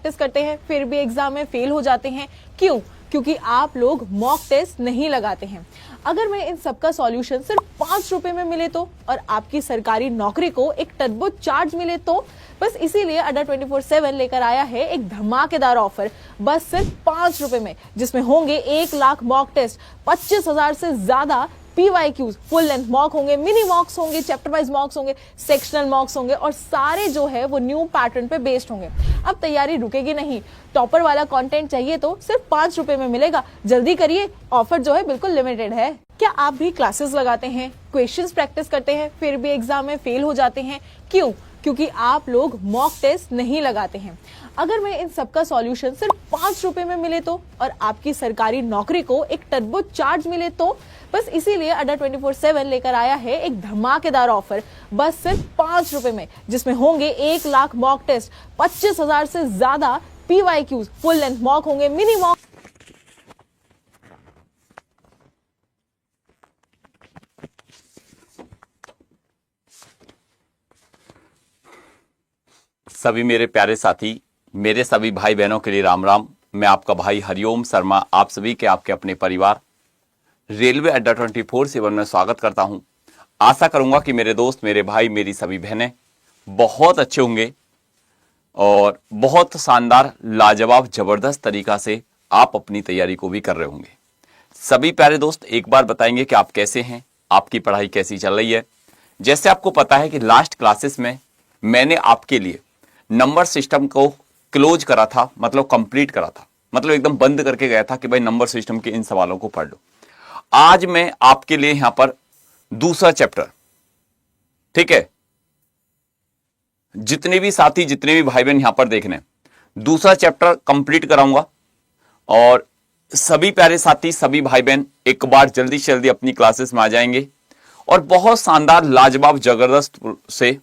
Practice करते हैं फिर भी एग्जाम में फेल हो जाते हैं। क्यों? क्योंकि आप लोग मॉक टेस्ट नहीं लगाते हैं। अगर मैं इन सबका सॉल्यूशन सिर्फ 5 रुपए में मिले तो, और आपकी सरकारी नौकरी को एक टर्बो चार्ज मिले तो, बस इसीलिए अड्डा 24/7 लेकर आया है एक धमाकेदार ऑफर बस सिर्फ 5 रुपए में, जिसमें होंगे 1 लाख मॉक टेस्ट, 25,000 से ज्यादा PYQs, फुल लेंथ मॉक होंगे, मिनी मॉक्स होंगे, चैप्टर वाइज मॉक्स होंगे, सेक्शनल मॉक्स होंगे, और सारे जो है वो न्यू पैटर्न पे बेस्ड होंगे। अब तैयारी रुकेगी नहीं। टॉपर वाला कंटेंट चाहिए तो सिर्फ 5 रुपए में मिलेगा। जल्दी करिए, ऑफर जो है बिल्कुल लिमिटेड है। क्या आप भी क्लासेस लगाते हैं, क्वेश्चंस प्रैक्टिस करते हैं फिर भी एग्जाम में फेल हो जाते हैं? क्यों? क्योंकि आप लोग मॉक टेस्ट नहीं लगाते हैं। अगर मैं इन सबका सॉल्यूशन सिर्फ 5 रुपए में मिले तो, और आपकी सरकारी नौकरी को एक टर्बो चार्ज मिले तो, बस इसीलिए अड्डा 24/7 लेकर आया है एक धमाकेदार ऑफर बस सिर्फ 5 रुपए में, जिसमें होंगे 1 लाख मॉक टेस्ट, 25,000 से ज्यादा PYQs, फुल लेंथ मॉक होंगे, मिनी मॉक। सभी मेरे प्यारे साथी, मेरे सभी भाई बहनों के लिए राम राम। मैं आपका भाई हरिओम शर्मा आप सभी के आपके अपने परिवार रेलवे अड्डा 24/7 में स्वागत करता हूं। आशा करूंगा कि मेरे दोस्त, मेरे भाई, मेरी सभी बहनें बहुत अच्छे होंगे और बहुत शानदार, लाजवाब, जबरदस्त तरीका से आप अपनी तैयारी को भी कर रहे होंगे। सभी प्यारे दोस्त एक बार बताएंगे कि आप कैसे हैं, आपकी पढ़ाई कैसी चल रही है। जैसे आपको पता है कि लास्ट क्लासेस में मैंने आपके लिए नंबर सिस्टम को क्लोज करा था, मतलब कंप्लीट करा था, मतलब एकदम बंद करके गया था कि भाई नंबर सिस्टम के इन सवालों को पढ़ लो। आज मैं आपके लिए यहां पर दूसरा चैप्टर, ठीक है, जितने भी साथी, जितने भी भाई बहन यहां पर देख रहे हैं, दूसरा चैप्टर कंप्लीट कराऊंगा। और सभी प्यारे साथी, सभी भाई बहन एक बार जल्दी से जल्दी अपनी क्लासेस में आ जाएंगे और बहुत शानदार, लाजवाब, जबरदस्त से,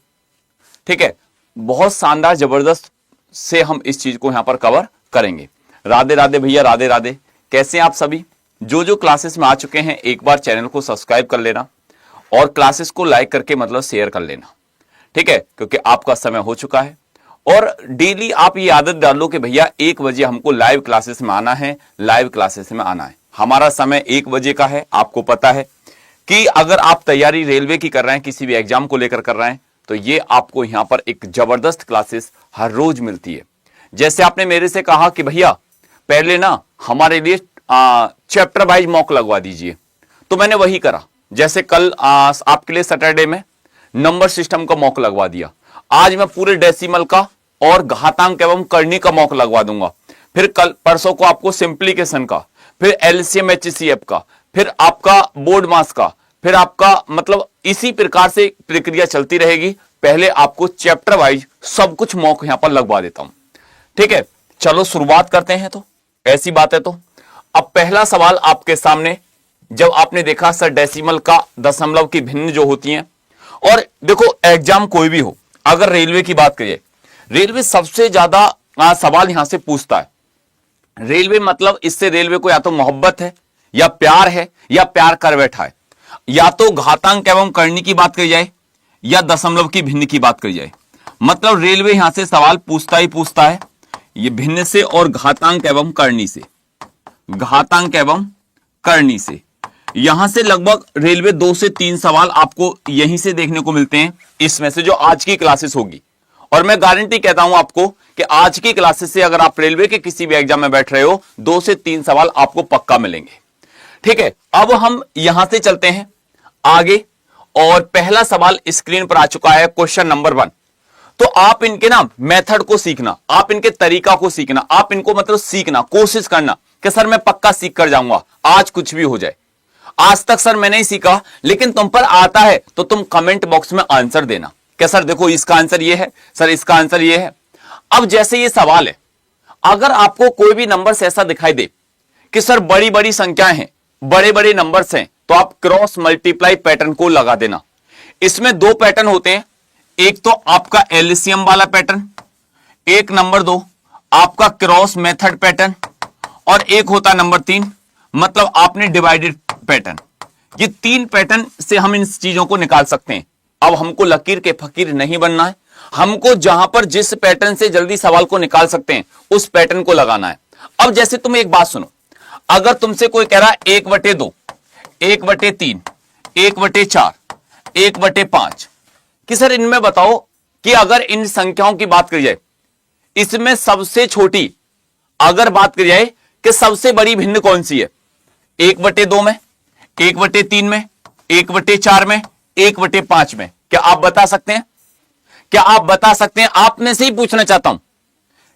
ठीक है, बहुत शानदार जबरदस्त से हम इस चीज को यहां पर कवर करेंगे। राधे राधे भैया, राधे राधे। कैसे हैं आप सभी? जो जो क्लासेस में आ चुके हैं एक बार चैनल को सब्सक्राइब कर लेना और क्लासेस को लाइक करके मतलब शेयर कर लेना, ठीक है, क्योंकि आपका समय हो चुका है। और डेली आप ये आदत डालो कि भैया 1 बजे हमको लाइव क्लासेस में आना है, लाइव क्लासेस में आना है। हमारा समय 1 बजे का है। आपको पता है कि अगर आप तैयारी रेलवे की कर रहे हैं, किसी भी एग्जाम को लेकर कर रहे हैं, तो ये आपको यहां पर एक जबरदस्त क्लासेस हर रोज मिलती है। जैसे आपने मेरे से कहा कि भैया पहले ना हमारे लिए चैप्टर वाइज मॉक लगवा दीजिए, तो मैंने वही करा। जैसे कल आपके लिए सैटरडे में नंबर सिस्टम का मॉक लगवा दिया, आज मैं पूरे डेसिमल का और घातांक एवं करनी का मॉक लगवा दूंगा। फिर कल परसों को आपको सिंप्लीकेशन का, फिर एलसीएम एचसीएफ का, फिर आपका बोर्ड मास का, फिर आपका, मतलब इसी प्रकार से प्रक्रिया चलती रहेगी। पहले आपको चैप्टर वाइज सब कुछ मॉक यहां पर लगवा देता हूं, ठीक है। चलो शुरुआत करते हैं। तो ऐसी बात है तो अब पहला सवाल आपके सामने, जब आपने देखा सर डेसिमल का दशमलव की भिन्न जो होती हैं, और देखो एग्जाम कोई भी हो, अगर रेलवे की बात करिए, रेलवे सबसे ज्यादा सवाल यहां से पूछता है। रेलवे मतलब इससे रेलवे को या तो मोहब्बत है, या प्यार है, या प्यार कर बैठा है। या तो घातांक एवं करनी की बात करी जाए, या दशमलव की भिन्न की बात करी जाए, मतलब रेलवे यहां से सवाल पूछता ही पूछता है, ये भिन्न से और घातांक एवं करनी से, घातांक एवं करनी से। यहां से लगभग रेलवे 2 से 3 सवाल आपको यहीं से देखने को मिलते हैं, इसमें से जो आज की क्लासेस होगी। और मैं गारंटी कहता हूं आपको कि आज की क्लासेस से अगर आप रेलवे के किसी भी एग्जाम में बैठ रहे हो, 2 से 3 सवाल आपको पक्का मिलेंगे, ठीक है। अब हम यहां से चलते हैं आगे, और पहला सवाल स्क्रीन पर आ चुका है, क्वेश्चन नंबर 1। तो आप इनके ना मेथड को सीखना, आप इनके तरीका को सीखना, आप इनको मतलब सीखना, कोशिश करना कि सर मैं पक्का सीख कर जाऊंगा, आज कुछ भी हो जाए। आज तक सर मैंने ही सीखा, लेकिन तुम पर आता है तो तुम कमेंट बॉक्स में आंसर देना कि सर देखो इसका आंसर ये है, सर इसका आंसर ये है। अब जैसे ये सवाल है, अगर आपको कोई भी नंबर ऐसा दिखाई दे कि सर बड़ी बड़ी संख्याएं हैं, बड़े बड़े नंबर्स हैं, तो आप क्रॉस मल्टीप्लाई पैटर्न को लगा देना। इसमें 2 पैटर्न होते हैं, एक तो आपका एलसीएम वाला पैटर्न, एक नंबर 2 आपका क्रॉस मेथड पैटर्न, और एक होता नंबर 3 मतलब आपने डिवाइडेड पैटर्न। ये 3 पैटर्न से हम इन चीजों को निकाल सकते हैं। अब हमको लकीर के फकीर नहीं बनना है, हमको जहां पर जिस पैटर्न से जल्दी सवाल को निकाल सकते हैं उस पैटर्न को लगाना है। अब जैसे तुम एक बात सुनो, अगर तुमसे कोई कह रहा है 1/2, 1/3, 1/4, 1/5 कि सर इनमें बताओ कि अगर इन संख्याओं की बात करी जाए, इसमें सबसे छोटी अगर बात करी जाए कि सबसे बड़ी भिन्न कौन सी है, 1/2 में, 1/3 में, 1/4 में, 1/5 में, क्या आप बता सकते हैं? क्या आप बता सकते हैं? आप में से ही पूछना चाहता हूं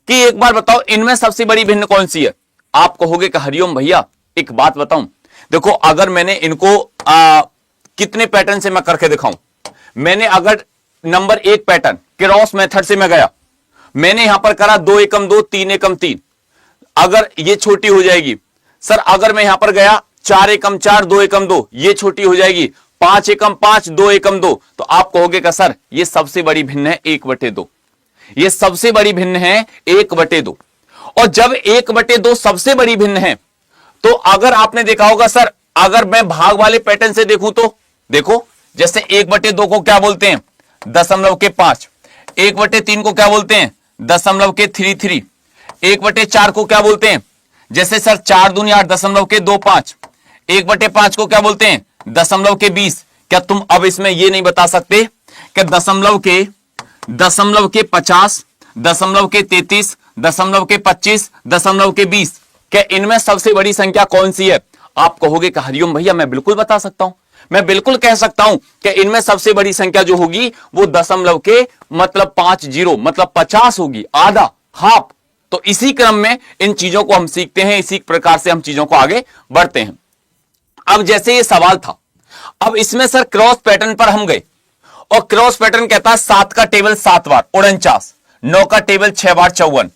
कि एक बार बताओ इनमें सबसे बड़ी भिन्न कौन सी है। आप कहोगे कि हरिओम भैया एक बात बताऊं, देखो अगर मैंने इनको कितने पैटर्न से मैं करके दिखाऊं, मैंने अगर नंबर 1 पैटर्न क्रॉस मेथड से मैं गया, मैंने यहां पर करा 2 एकम 2, 3 एकम 3, अगर ये छोटी हो जाएगी। सर अगर मैं यहां पर गया 4 एकम 4, 2 एकम 2, ये छोटी हो जाएगी। 5 एकम 5, 2 एकम 2, तो आप कहोगे कि सर ये सबसे बड़ी भिन्न है 1/2, ये सबसे बड़ी भिन्न है 1/2। और जब 1/2 सबसे बड़ी भिन्न है, तो अगर आपने देखा होगा सर, अगर मैं भाग वाले पैटर्न से देखूं तो देखो, जैसे 1/2 को क्या बोलते हैं, 0.5, 1/3 को क्या बोलते हैं, 0.33, 1/4 को क्या बोलते हैं, जैसे सर 4 दूनी 8, 0.25, 1/5 को क्या बोलते हैं, 0.20। क्या तुम अब इसमें यह नहीं बता सकते कि दशमलव के 50, दशमलव के 33, दशमलव के 25, दशमलव के 20, क्या इनमें सबसे बड़ी संख्या कौन सी है? आप कहोगे कि हरिओम भैया मैं बिल्कुल बता सकता हूं, मैं बिल्कुल कह सकता हूं कि इनमें सबसे बड़ी संख्या जो होगी वो दशमलव के मतलब 50 मतलब 50 होगी, आधा, हाफ। तो इसी क्रम में इन चीजों को हम सीखते हैं, इसी प्रकार से हम चीजों को आगे बढ़ते हैं। अब जैसे ये सवाल था, अब इसमें सर क्रॉस पैटर्न पर हम गए और क्रॉस पैटर्न कहता है 7 का टेबल 7 बार 49, 9 का टेबल 6 बार 54।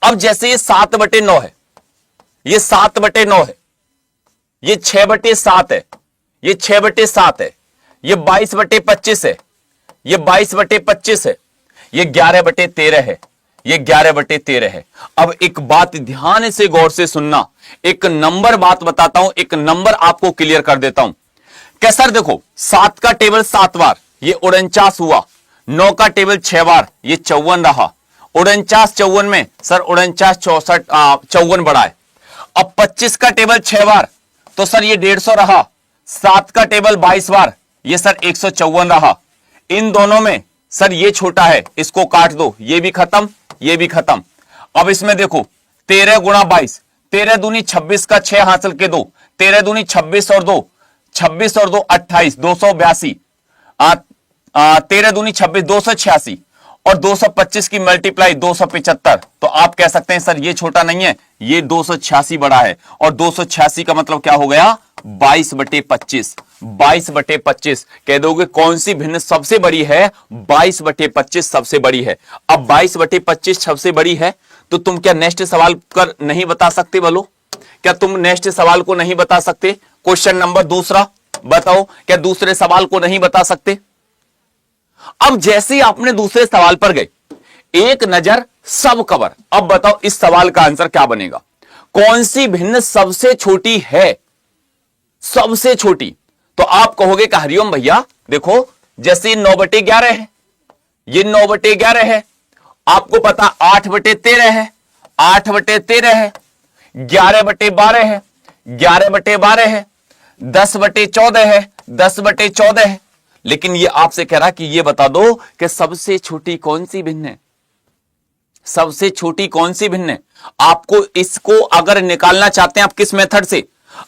अब जैसे ये 7/9 है, ये 7/9 है, ये 6/7 है, ये 6/7 है, ये 22/25 है, ये 22/25 है, ये 11/13 है, ये 11/13 है। अब एक बात ध्यान से गौर से सुनना, एक नंबर बात बताता हूं, एक नंबर आपको क्लियर कर देता हूं। क्या सर देखो 7 का टेबल 7 बार ये 49 हुआ, 9 का टेबल 6 बार ये 54 रहा, 49 54 में सर 49 64 54 बढ़ा है। अब 25 का टेबल 6 बार तो सर ये 150 रहा, 7 का टेबल 22 बार ये सर 154 रहा। इन दोनों में सर ये छोटा है, इसको काट दो, ये भी खत्म, ये भी खत्म। अब इसमें देखो 13 गुणा 22, 13 दूनी 26 का 6 हासिल के 2, 13 दूनी 26 और 2, 26 और 2 28, 282, 13 दूनी 26, 286 और 225 की मल्टीप्लाई 275। तो आप कह सकते हैं सर ये छोटा नहीं है, ये 286 बड़ा है। और 286 का मतलब क्या हो गया, 22/25, 22/25। कह दोगे कौन सी भिन्न सबसे बड़ी है, 22/25 सबसे बड़ी है। अब 22/25 सबसे बड़ी है तो तुम क्या नेक्स्ट सवाल कर नहीं बता सकते? बोलो, क्या तुम नेक्स्ट सवाल को नहीं बता सकते? क्वेश्चन नंबर दूसरा बताओ, क्या दूसरे सवाल को नहीं बता सकते? अब जैसे ही आपने दूसरे सवाल पर गए, एक नजर सब कवर। अब बताओ इस सवाल का आंसर क्या बनेगा? कौन सी भिन्न सबसे छोटी है, सबसे छोटी? तो आप कहोगे कि हरिओम भैया देखो, जैसे 9/11 है, ये 9/11 है, आपको पता 8/13 है, 8/13 है, 11/12 है, 11/12 है, 10/14 है, 10/14 है। लेकिन ये आपसे कह रहा कि ये बता दो कि सबसे छोटी कौन सी भिन्न है, सबसे छोटी कौन सी भिन्न है? आपको इसको अगर निकालना चाहते हैं, आप किस मेथड से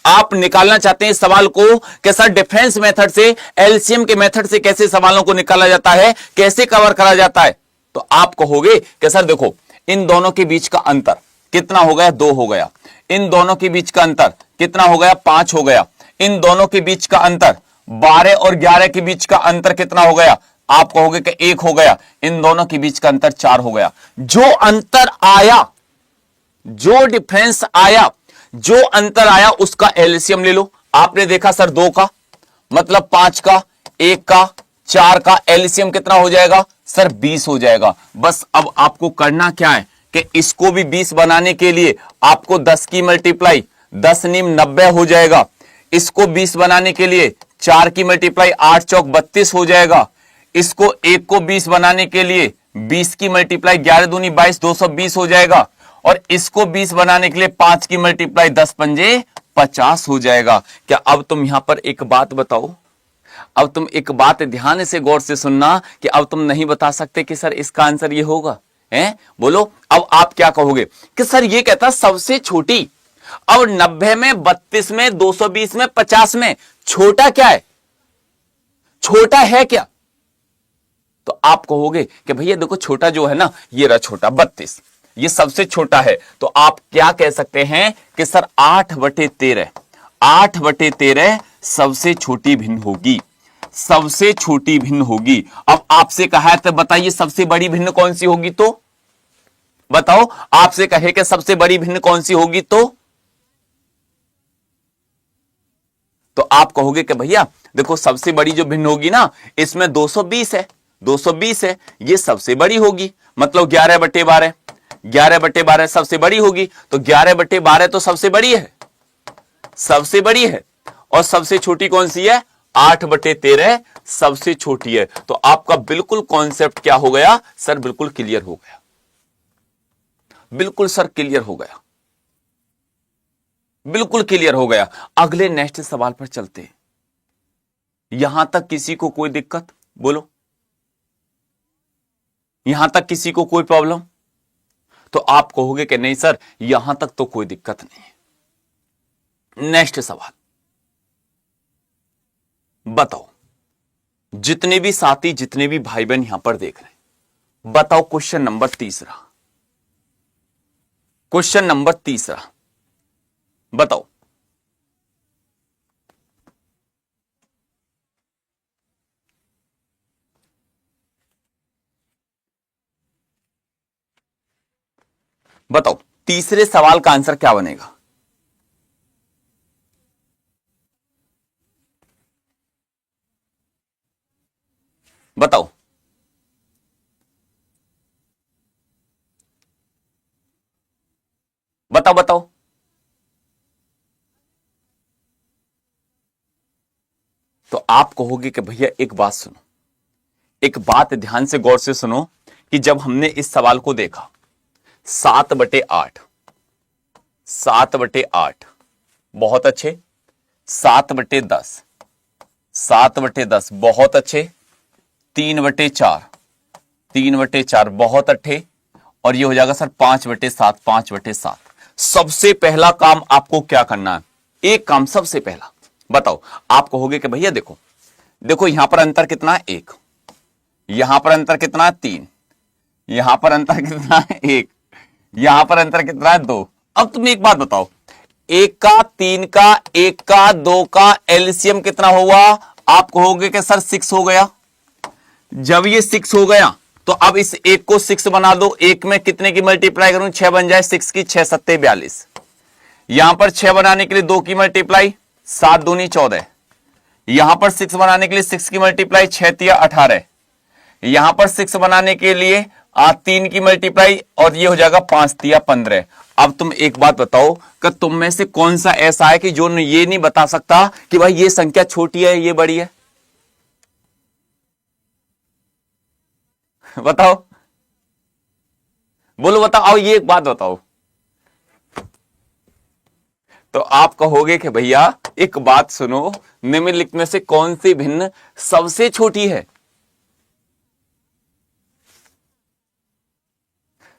आप निकालना चाहते हैं इस सवाल को, कि सर डिफरेंस मेथड से, एलसीएम के मेथड से कैसे सवालों को निकाला जाता है, कैसे कवर करा जाता है? तो आप कहोगे कि सर देखो इन दोनों के बीच का अंतर कितना हो गया, 2 हो गया। इन दोनों के बीच का अंतर कितना हो गया, 5 हो गया। इन दोनों के बीच का अंतर 12 और 11 के बीच का अंतर कितना हो गया? आप कहोगे कि 1 हो गया। इन दोनों के बीच का अंतर 4 हो गया। जो अंतर आया, जो डिफरेंस आया, जो अंतर आया, उसका एलसीएम ले लो। आपने देखा सर 2 का मतलब 5 का, 1 का, 4 का एलसीएम कितना हो जाएगा सर? 20 हो जाएगा। बस अब आपको करना क्या है कि इसको भी 20 बनाने के लिए आपको 10 की मल्टीप्लाई 10 नीम 90 हो जाएगा। इसको 20 बनाने के लिए 4 की मल्टीप्लाई 8 चौक 32 हो जाएगा। इसको 1 को 20 बनाने के लिए 20 की मल्टीप्लाई 11 दूनी 22, 220 हो जाएगा। और इसको 20 बनाने के लिए 5 की मल्टीप्लाई 10 पंजे 50 हो जाएगा। क्या अब तुम यहां पर एक बात बताओ, अब तुम एक बात ध्यान से गौर से सुनना कि अब तुम नहीं बता सकते कि सर इसका आंसर ये होगा, हैं? बोलो अब आप क्या कहोगे कि सर ये कहता सबसे छोटी। अब 90 में, 32 में, 220 में, 50 में छोटा क्या है? छोटा है क्या? तो आप कहोगे कि भैया देखो छोटा जो है ना, ये रहा छोटा 32, ये सबसे छोटा है। तो आप क्या कह सकते हैं कि सर 8/13, 8/13 सबसे छोटी भिन्न होगी, सबसे छोटी भिन्न होगी। अब आपसे कहा है तो बताइए सबसे बड़ी भिन्न कौन सी होगी? तो बताओ, आपसे कहे कि सबसे बड़ी भिन्न कौन सी होगी तो आप कहोगे कि भैया देखो सबसे बड़ी जो भिन्न होगी ना, इसमें 220 है, 220 है, ये सबसे बड़ी होगी। मतलब 11/12, 11/12 सबसे बड़ी होगी। तो 11/12 तो सबसे बड़ी है, सबसे बड़ी है। और सबसे छोटी कौन सी है? 8/13 सबसे छोटी है। तो आपका बिल्कुल कॉन्सेप्ट क्या हो गया सर? बिल्कुल क्लियर हो गया, बिल्कुल सर क्लियर हो गया, बिल्कुल क्लियर हो गया। अगले नेक्स्ट सवाल पर चलते हैं। यहां तक किसी को कोई दिक्कत? बोलो, यहां तक किसी को कोई प्रॉब्लम? तो आप कहोगे कि नहीं सर यहां तक तो कोई दिक्कत नहीं है। नेक्स्ट सवाल बताओ, जितने भी साथी, जितने भी भाई बहन यहां पर देख रहे हैं, बताओ क्वेश्चन नंबर तीसरा, क्वेश्चन नंबर तीसरा बताओ। बताओ तीसरे सवाल का आंसर क्या बनेगा? बताओ, बताओ, बताओ। तो आप कहोगे कि भैया एक बात सुनो, एक बात ध्यान से गौर से सुनो कि जब हमने इस सवाल को देखा 7/8, 7/8 बहुत अच्छे, 7/10, 7/10 बहुत अच्छे, 3/4, 3/4 बहुत अच्छे। और ये हो जाएगा सर 5/7, 5/7। सबसे पहला काम आपको क्या करना है? एक काम सबसे पहला बताओ। आप कहोगे कि भैया देखो, देखो यहां पर अंतर कितना है? 1, यहां पर अंतर कितना है? 3, यहां पर अंतर कितना है? 1, यहां पर अंतर कितना है? 2। अब तुम एक बात बताओ, 1 का, 3 का, 1 का, 2 का एलसीएम कितना हुआ? आप कहोगे कि सर 6 हो गया। जब ये 6 हो गया तो अब इस 1 को 6 बना दो। 1 में कितने की मल्टीप्लाई करूं? 6 बन जाए, 6 की 6 सत्ते 42। यहां पर 6 बनाने के लिए 2 की मल्टीप्लाई 7 दूनी 14। यहां पर 6 बनाने के लिए 6 की मल्टीप्लाई 6 तिया 18। यहां पर 6 बनाने के लिए 3 की मल्टीप्लाई और ये हो जाएगा 5 तिया 15। अब तुम एक बात बताओ कि तुम में से कौन सा ऐसा है कि जो ये नहीं बता सकता कि भाई ये संख्या छोटी है ये बड़ी है? बताओ, बोलो, बताओ, आओ ये एक बात बताओ। तो आप कहोगे कि भैया एक बात सुनो, निम्नलिखित में से कौन सी भिन्न सबसे छोटी है?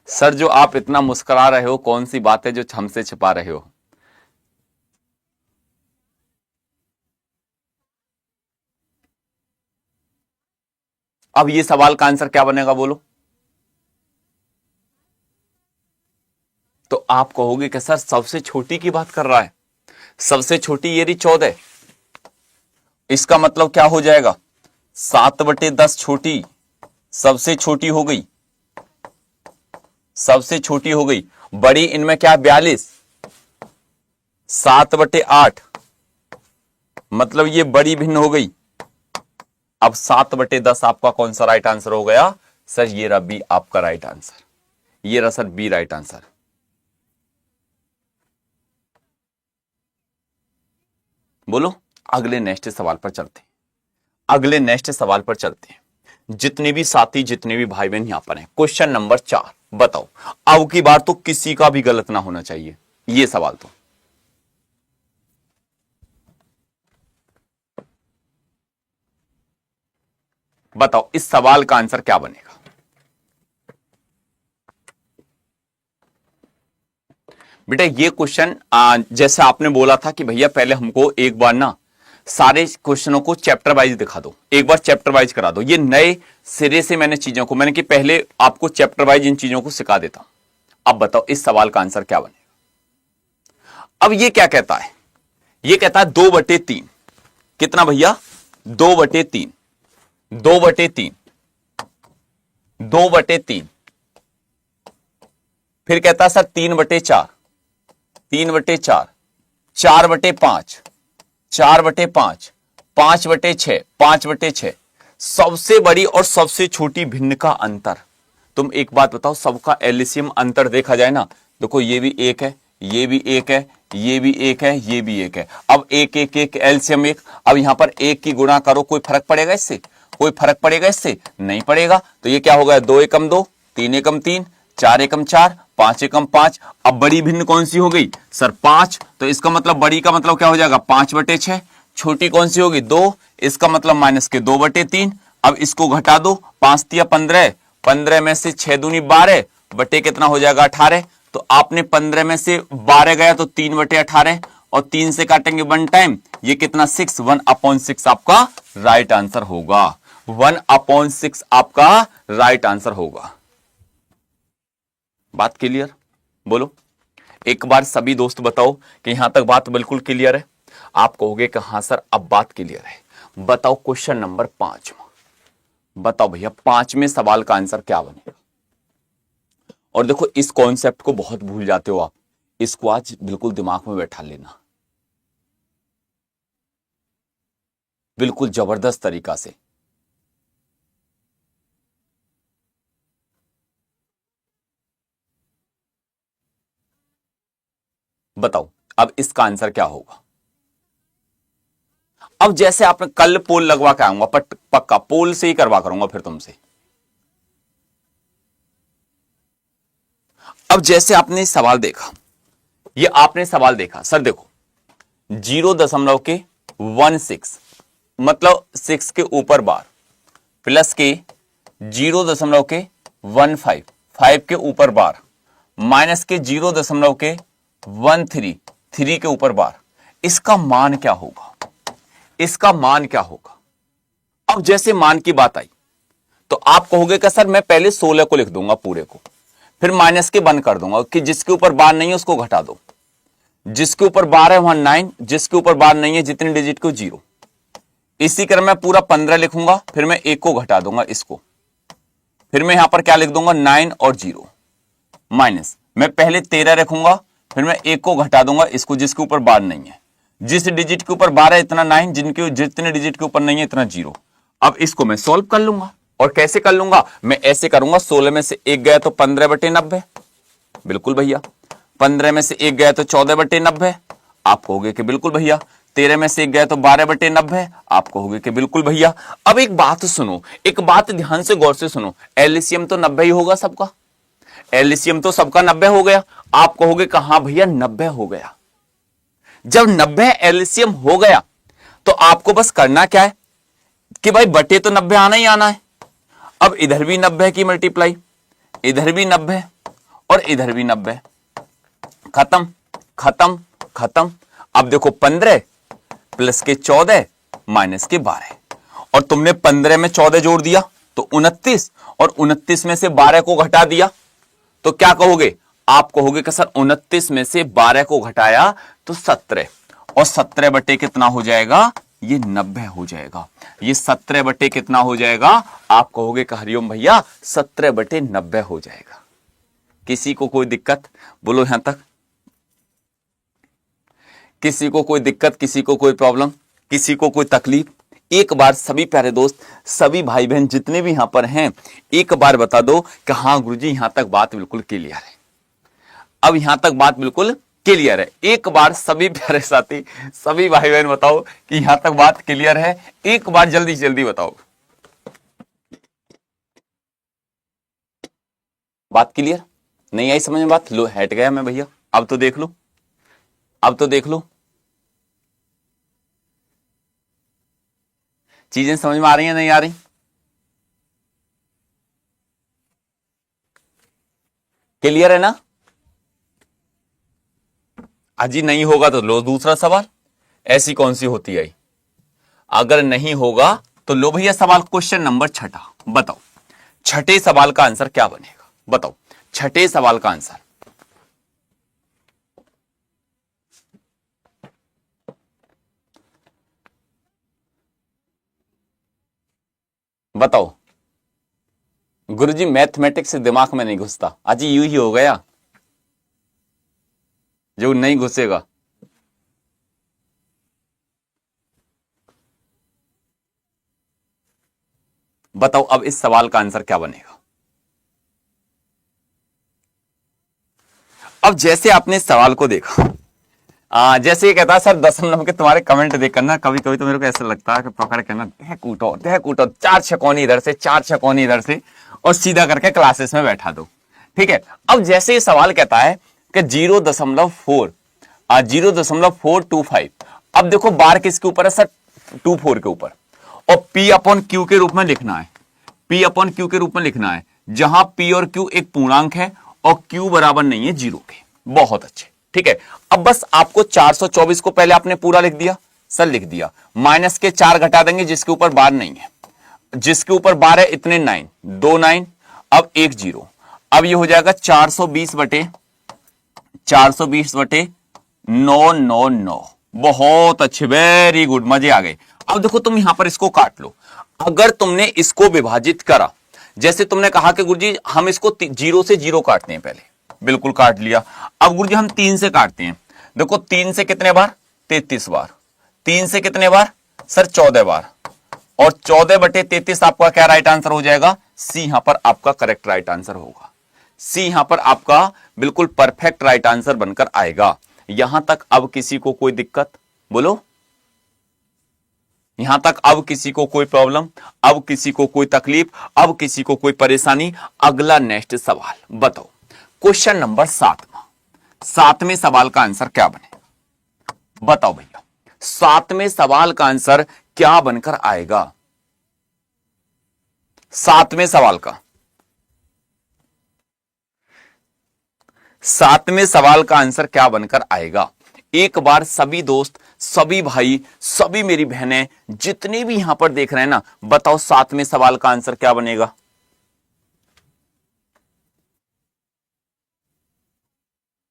सर जो आप इतना मुस्कुरा रहे हो, कौन सी बात है जो हमसे छिपा रहे हो? अब ये सवाल का आंसर क्या बनेगा? बोलो। तो आप कहोगे कि सर सबसे छोटी की बात कर रहा है, सबसे छोटी ये रही 14। इसका मतलब क्या हो जाएगा? 7/10 छोटी, सबसे छोटी हो गई, सबसे छोटी हो गई। बड़ी इनमें क्या? 42। 7/8 मतलब ये बड़ी भिन्न हो गई। अब 7/10 आपका कौन सा राइट आंसर हो गया? सर ये रहा बी आपका राइट आंसर, ये रहा सर बी राइट आंसर। बोलो, अगले नेक्स्ट सवाल पर चलते हैं, अगले नेक्स्ट सवाल पर चलते हैं। जितने भी साथी, जितने भी भाई बहन यहां पर हैं, क्वेश्चन नंबर 4 बताओ। अब की बार तो किसी का भी गलत ना होना चाहिए ये सवाल। तो बताओ इस सवाल का आंसर क्या बनेगा। बेटा ये क्वेश्चन जैसे आपने बोला था कि भैया पहले हमको एक बार ना सारे क्वेश्चनों को चैप्टर वाइज दिखा दो, एक बार चैप्टर वाइज करा दो। ये नए सिरे से मैंने चीजों को, मैंने कि पहले आपको चैप्टर वाइज इन चीजों को सिखा देता हूं। अब बताओ इस सवाल का आंसर क्या बनेगा। अब ये क्या कहता है, ये कहता है 2/3। कितना भैया, 2/3, 2/3, 2/3। फिर कहता है सर 3/4, 3/4, 4/5, 4/5, 5/6, 5/6। सबसे बड़ी और सबसे छोटी भिन्न का अंतर। तुम एक बात बताओ, सबका एलसीएम अंतर देखा जाए ना, देखो ये भी एक है, ये भी एक है, ये भी एक है, ये भी एक है। अब एक एक एक एलसीएम एक। अब यहां पर एक की गुणा करो, कोई फर्क पड़ेगा इससे? कोई फर्क पड़ेगा इससे? नहीं पड़ेगा। तो ये क्या होगा, 2 एकम 2, 3 एकम 3, 4 एकम 4, 5 एकम 5। अब बड़ी भिन्न कौन सी हो गई सर, 5। तो इसका मतलब बड़ी का मतलब क्या हो जाएगा, 5/6। छोटी कौन सी होगी, 2। इसका मतलब माइनस के 2/3। अब इसको घटा दो, 5 तिया 15, 15 में से 6 दूनी 12 बटे कितना हो जाएगा, 18। तो आपने 15 में से 12 गया तो 3/18, और 3 से काटेंगे 1 टाइम, ये कितना 6, 1/6 आपका राइट आंसर होगा। 1/6 आपका राइट आंसर होगा। बात क्लियर? बोलो एक बार सभी दोस्त बताओ कि यहां तक बात बिल्कुल क्लियर है। आप कहोगे कि हां सर अब बात क्लियर है। बताओ क्वेश्चन नंबर 5, बताओ भैया 5वें सवाल का आंसर क्या बनेगा। और देखो इस कॉन्सेप्ट को बहुत भूल जाते हो आप, इसको आज बिल्कुल दिमाग में बैठा लेना, बिल्कुल जबरदस्त तरीका से। बताओ अब इसका आंसर क्या होगा। अब जैसे आपने कल पोल लगवा के आऊंगा, पक्का पोल से ही करवा करूंगा फिर तुमसे। अब जैसे आपने सवाल देखा, ये आपने सवाल देखा सर, देखो 0.16 मतलब 6 के ऊपर बार, प्लस के 0.15 5 के ऊपर बार, माइनस के 0.13 3 के ऊपर बार। इसका मान क्या होगा, इसका मान क्या होगा। अब जैसे मान की बात आई तो आप कहोगे कि सर मैं पहले 16 को लिख दूंगा पूरे को, फिर माइनस के बंद कर दूंगा कि जिसके ऊपर बार नहीं है उसको घटा दो, जिसके ऊपर बार है वहां 9, जिसके ऊपर बार नहीं है जितने डिजिट को 0। इसी क्रम में पूरा 15 लिखूंगा, फिर मैं 1 को घटा दूंगा इसको, फिर मैं यहां पर क्या लिख दूंगा 9 और 0, माइनस मैं पहले 13 रखूंगा, फिर मैं 1 को घटा दूंगा इसको जिसके ऊपर बार नहीं है, जिस डिजिट के ऊपर बार है इतना 9, जिनके जितने डिजिट के ऊपर नहीं है इतना 0। अब इसको मैं सॉल्व कर लूंगा, और कैसे कर लूंगा, मैं ऐसे करूंगा 16 में से 1 गया तो 15/90, बिल्कुल भैया। 15 में से 1 गया तो 14/90, आप कहोगे कि बिल्कुल भैया। 13 में से 1 गया तो 12/90, आप कहोगे कि बिल्कुल भैया। अब एक बात सुनो, एक बात ध्यान से गौर से सुनो, एलसीएम तो 90 ही होगा सबका, एलसीएम तो सबका 90 हो गया। आप कहोगे कि हाँ भैया 90 हो गया। जब 90 एलसीएम हो गया तो आपको बस करना क्या है कि भाई बटे तो 90 आना ही आना है। अब इधर भी 90 की मल्टीप्लाई, इधर भी 90 और इधर भी 90, खत्म खत्म खत्म। अब देखो 15 प्लस के 14 माइनस के 12, और तुमने 15 में 14 जोड़ दिया तो 29, और 29 में से 12 को घटा दिया तो क्या कहोगे, आप कहोगे कि सर 29 में से 12 को घटाया तो 17, और 17 बटे कितना हो जाएगा, ये 90 हो जाएगा। ये 17 बटे कितना हो जाएगा, आप कहोगे कि हरिओम भैया 17/90 हो जाएगा। किसी को कोई दिक्कत, बोलो यहां तक, किसी को कोई दिक्कत, किसी को कोई प्रॉब्लम, किसी को कोई तकलीफ। एक बार सभी प्यारे दोस्त, सभी भाई बहन जितने भी यहां पर हैं, एक बार बता दो कि हाँ गुरुजी यहां तक बात बिल्कुल क्लियर है। अब यहां तक बात बिल्कुल क्लियर है। एक बार सभी प्यारे साथी, सभी भाई बहन बताओ कि यहां तक बात क्लियर है। एक बार जल्दी जल्दी बताओ। बात क्लियर? नहीं आई समझ में बात? लो हट गया मैं भैया, अब तो देख लो, अब तो देख लो, चीजें समझ में आ रही हैं नहीं आ रही? क्लियर है ना? अजी नहीं होगा तो लो दूसरा सवाल, ऐसी कौन सी होती है? अगर नहीं होगा तो लो भैया सवाल क्वेश्चन नंबर 6, बताओ छठे सवाल का आंसर क्या बनेगा? बताओ छठे सवाल का आंसर। बताओ गुरुजी, मैथमेटिक्स से दिमाग में नहीं घुसता। अजी यूं ही हो गया जो नहीं घुसेगा। बताओ अब इस सवाल का आंसर क्या बनेगा? अब जैसे आपने इस सवाल को देखा, जैसे ये कहता है सर दशमलव के तुम्हारे कमेंट देख करना कभी कभी तो मेरे को ऐसा लगता है कि पकड़ के ना तह कूटो 4 छकोनी इधर से 4 छकोनी इधर से और सीधा करके क्लासेस में बैठा दो। ठीक है, अब जैसे ये सवाल कहता है कि 0.425, अब देखो बार किसके ऊपर है सर? 24 के ऊपर, और P अपॉन Q के रूप में लिखना है, P अपॉन Q के रूप में लिखना है, जहां P और Q एक पूर्णांक है और Q बराबर नहीं है 0 के। बहुत अच्छे, ठीक है। अब बस आपको 424 को पहले आपने पूरा लिख दिया, सर लिख दिया, माइनस के 4 घटा देंगे जिसके ऊपर बार नहीं है, जिसके ऊपर बार है इतने 9, 2 9, अब 1 0, अब ये हो जाएगा 420 बटे 999। बहुत अच्छे, वेरी गुड, मजे आ गए। अब देखो तुम यहां पर इसको काट लो, अगर तुमने इसको विभाजित करा, जैसे तुमने कहा कि गुरुजी हम इसको 0 से 0 काटते हैं, पहले बिल्कुल काट लिया। अब गुरुजी हम 3 से काटते हैं, देखो 3 से कितने बार? 33 बार। 3 से कितने बार सर? 14 बार। और 14 बटे 33 आपका क्या राइट आंसर हो जाएगा? सी यहां पर आपका करेक्ट राइट आंसर होगा। सी यहां पर आपका बिल्कुल परफेक्ट राइट आंसर बनकर आएगा। यहां तक अब किसी को कोई दिक्कत? बोलो, यहां तक अब किसी को कोई प्रॉब्लम, अब किसी को कोई तकलीफ, अब किसी को कोई परेशानी? अगला नेक्स्ट सवाल बताओ, क्वेश्चन नंबर 7वें सवाल का आंसर क्या बने? बताओ भैया 7वें सवाल का आंसर क्या बनकर आएगा? 7वें सवाल का, 7वें सवाल का आंसर क्या बनकर आएगा? एक बार सभी दोस्त, सभी भाई, सभी मेरी बहनें, जितने भी यहां पर देख रहे हैं ना, बताओ 7वें सवाल का आंसर क्या बनेगा?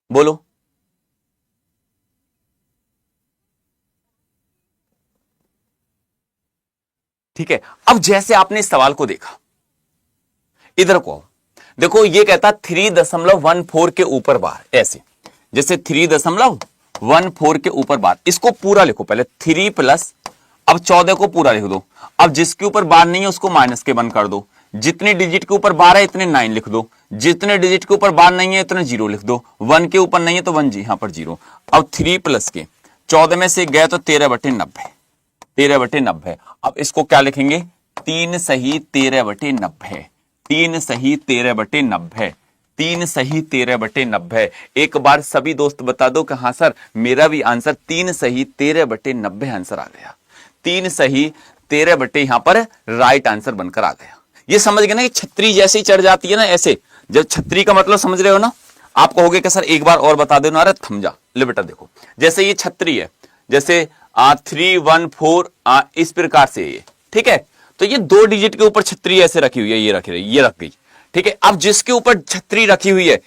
बोलो। ठीक है, अब जैसे आपने इस सवाल को देखा, इधर को देखो, ये कहता 3.14 के ऊपर बार, ऐसे जैसे 3.14 के ऊपर बार, इसको पूरा लिखो पहले, 3 प्लस, अब 14 को पूरा लिख दो, अब जिसके ऊपर बार नहीं है उसको माइनस के बंद कर दो, जितने डिजिट के ऊपर बार है इतने 9 लिख दो, जितने डिजिट के ऊपर बार नहीं है इतने 0 लिख दो, 1 के ऊपर नहीं है तो 1 जी यहां पर 0। अब 3 प्लस के 14 में से गए तो 13/90, 13/90। अब इसको क्या लिखेंगे? 3 सही 13/90, 3 सही 13/90, 3 सही 13/90। एक बार सभी दोस्त बता दो कि हाँ सर मेरा भी आंसर 3 सही 13/90 आंसर आ गया। 3 सही 13 यहां पर राइट आंसर बनकर आ गया। ये समझ गए ना कि छतरी जैसे ही चढ़ जाती है ना, ऐसे जब छतरी का मतलब समझ रहे हो ना, आप कहोगे कि सर एक बार और बता दो ना। अरे थम जा, ले बेटा देखो, जैसे ये छतरी है, जैसे 3 1 4 इस प्रकार से ये, ठीक है, तो ये 2 डिजिट के ऊपर छतरी ऐसे रखी हुई है, ये रख रही, ये रख गई, ठीक है। अब जिसके ऊपर छतरी रखी हुई है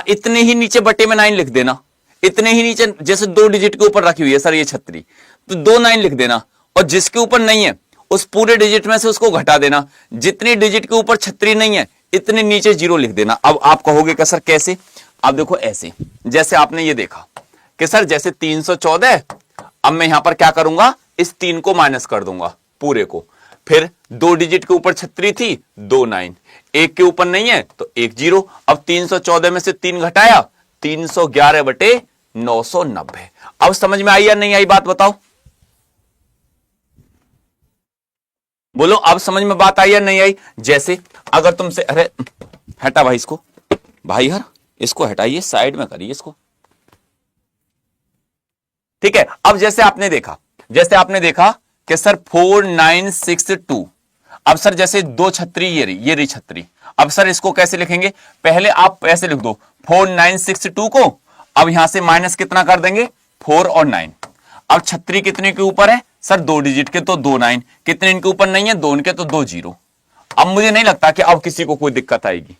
इतने ही नीचे बटे में 9 लिख देना, इतने ही नीचे, जैसे 2 डिजिट के ऊपर रखी हुई है सर ये छतरी, तो 2 9 लिख देना, और जिसके ऊपर नहीं है उस पूरे डिजिट में से उसको घटा देना, जितने डिजिट के ऊपर छतरी नहीं है इतने नीचे 0 लिख देना। अब आप कहोगे कि सर कैसे? अब देखो ऐसे, जैसे आपने ये देखा कि सर जैसे 314, अब मैं यहां पर क्या करूंगा, इस 3 को माइनस कर दूंगा पूरे को, फिर 2 डिजिट के ऊपर छतरी थी 2 9, 1 के ऊपर नहीं है तो 1 0। अब 314 में से 3 घटाया, 311/990। अब समझ में आई या नहीं आई बात बताओ? बोलो अब समझ में बात आई या नहीं आई? जैसे अगर तुमसे, अरे हटा भाई इसको, भाई यार इसको हटाइए, साइड में करिए इसको। ठीक है, अब जैसे आपने देखा कि सर 4962, अब सर जैसे दो छतरी ये रही छतरी, अब सर इसको कैसे लिखेंगे, पहले आप ऐसे लिख दो 4962 को, अब यहां से माइनस कितना कर देंगे 4 और 9। अब छतरी कितने के ऊपर है सर, 2 डिजिट के, तो 2 9, कितने इनके ऊपर नहीं है, 2 इनके, तो 2 0। अब मुझे नहीं लगता कि अब किसी को कोई दिक्कत आएगी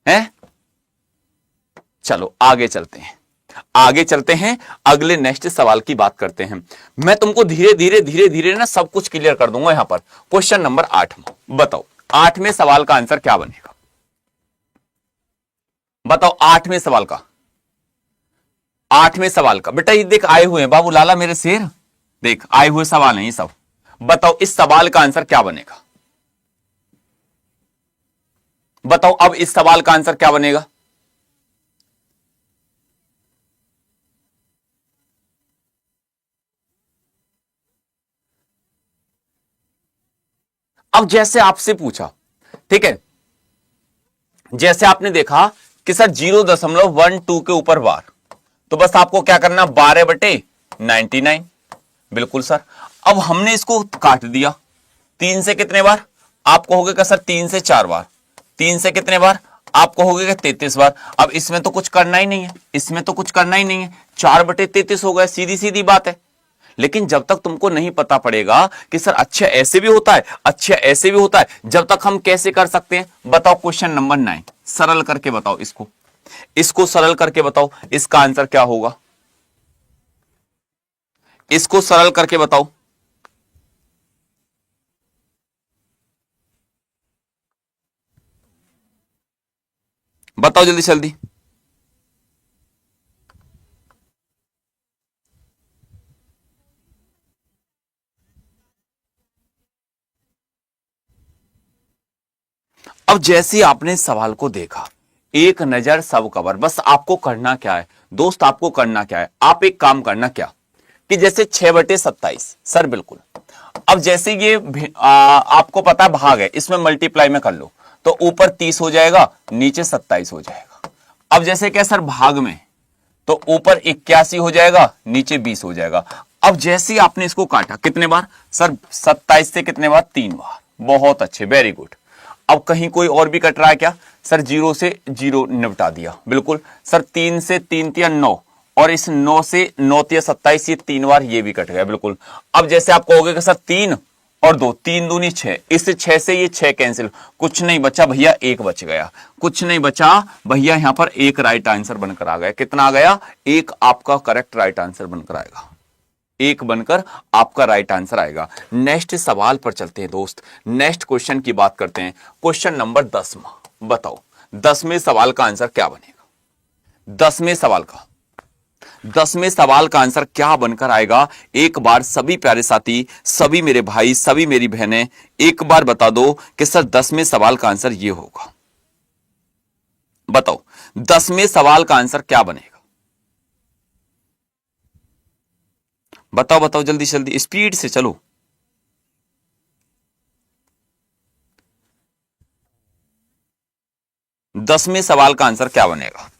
है। चलो आगे चलते हैं, अगले नेक्स्ट सवाल की बात करते हैं। मैं तुमको धीरे धीरे ना सब कुछ क्लियर कर दूंगा। यहां पर क्वेश्चन नंबर 8 बताओ 8वें सवाल का आंसर क्या बनेगा, बताओ 8वें सवाल का बेटा, ये देख आए हुए हैं बाबू लाला मेरे शेर, देख आए हुए सवाल हैं ये सब। बताओ इस सवाल का आंसर क्या बनेगा, बताओ अब इस सवाल का आंसर क्या बनेगा। अब जैसे आपसे पूछा, ठीक है, जैसे आपने देखा कि सर 0.12 के ऊपर बार, तो बस आपको क्या करना 12/99, बिल्कुल सर। अब हमने इसको काट दिया 3 से कितने बार, आपको हो गया सर 3 से 4 बार, 3 से कितने बार, आपको हो गया 33 बार। अब इसमें तो कुछ करना ही नहीं है, 4/33 हो गया, सीधी सीधी बात है। लेकिन जब तक तुमको नहीं पता पड़ेगा कि सर अच्छा ऐसे भी होता है, जब तक हम कैसे कर सकते हैं, बताओ क्वेश्चन नंबर 9 सरल करके बताओ, इसको सरल करके बताओ, इसका आंसर क्या होगा, इसको सरल करके बताओ। बताओ जल्दी जल्दी। अब जैसे आपने सवाल को देखा, एक नजर सब कवर, बस आपको करना क्या है दोस्त, आपको करना क्या है, आप एक काम करना क्या कि जैसे 6/27 सर बिल्कुल। अब जैसे ये आपको पता है भाग है, इसमें मल्टीप्लाई में कर लो तो ऊपर 30 हो जाएगा, नीचे 27 हो जाएगा। अब जैसे क्या सर भाग में, तो ऊपर 81 हो जाएगा, नीचे 20 हो जाएगा। अब जैसे ही आपने इसको काटा कितने बार सर, 27 से कितने बार, 3 बार, बहुत अच्छे, वेरी गुड। अब कहीं कोई और भी कट रहा है क्या सर, 0 से 0 निपटा दिया, बिल्कुल सर। 3 से 3 तिया 9, और इस 9 से 9 तिया 27, ये 3 बार ये भी कट गया, बिल्कुल। अब जैसे आप कहोगे कि सर 3 और 2, 3 दूनी 6, इस 6 से ये 6 कैंसिल, कुछ नहीं बचा भैया, 1 बच गया, कुछ नहीं बचा भैया, यहां पर 1 राइट आंसर बनकर आ गया। कितना आ गया, 1 आपका करेक्ट राइट आंसर बनकर आएगा, 1 बनकर आपका राइट आंसर आएगा। नेक्स्ट सवाल पर चलते हैं दोस्त, नेक्स्ट क्वेश्चन की बात करते हैं, क्वेश्चन नंबर 10। बताओ 10वें सवाल का आंसर क्या बनेगा, 10वें सवाल का आंसर क्या बनकर आएगा। एक बार सभी प्यारे साथी, सभी मेरे भाई, सभी मेरी बहनें एक बार बता दो कि सर 10वें सवाल का आंसर ये होगा। बताओ 10वें सवाल का आंसर क्या बनेगा, बताओ बताओ जल्दी जल्दी, स्पीड से चलो। दसवें सवाल का आंसर क्या बनेगा,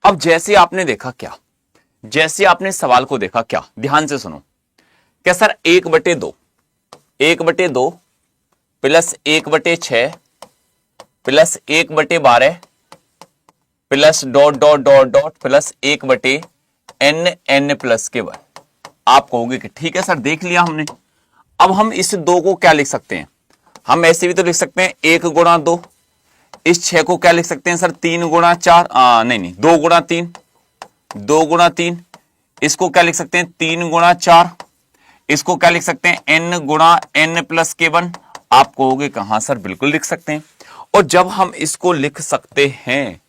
अब जैसे आपने देखा क्या, जैसे आपने सवाल को देखा क्या, ध्यान से सुनो। क्या sir 1/2 plus 1/6 plus 1/12 plus dot dot dot dot plus 1/n plus के 1। आप कहोगे कि ठीक है सर देख लिया हमने। अब हम इस 2 को क्या लिख सकते हैं, हम ऐसे भी तो लिख सकते हैं 1 गुणा 2। इस 6 को क्या लिख सकते हैं सर, 3 गुणा 4, नहीं 2 गुणा 3, 2 गुणा 3। इसको क्या लिख सकते हैं 3 गुणा 4। इसको क्या लिख सकते हैं n गुणा n प्लस के 1। आप कहोगे कहां सर, बिल्कुल लिख सकते हैं। और जब हम इसको लिख सकते हैं,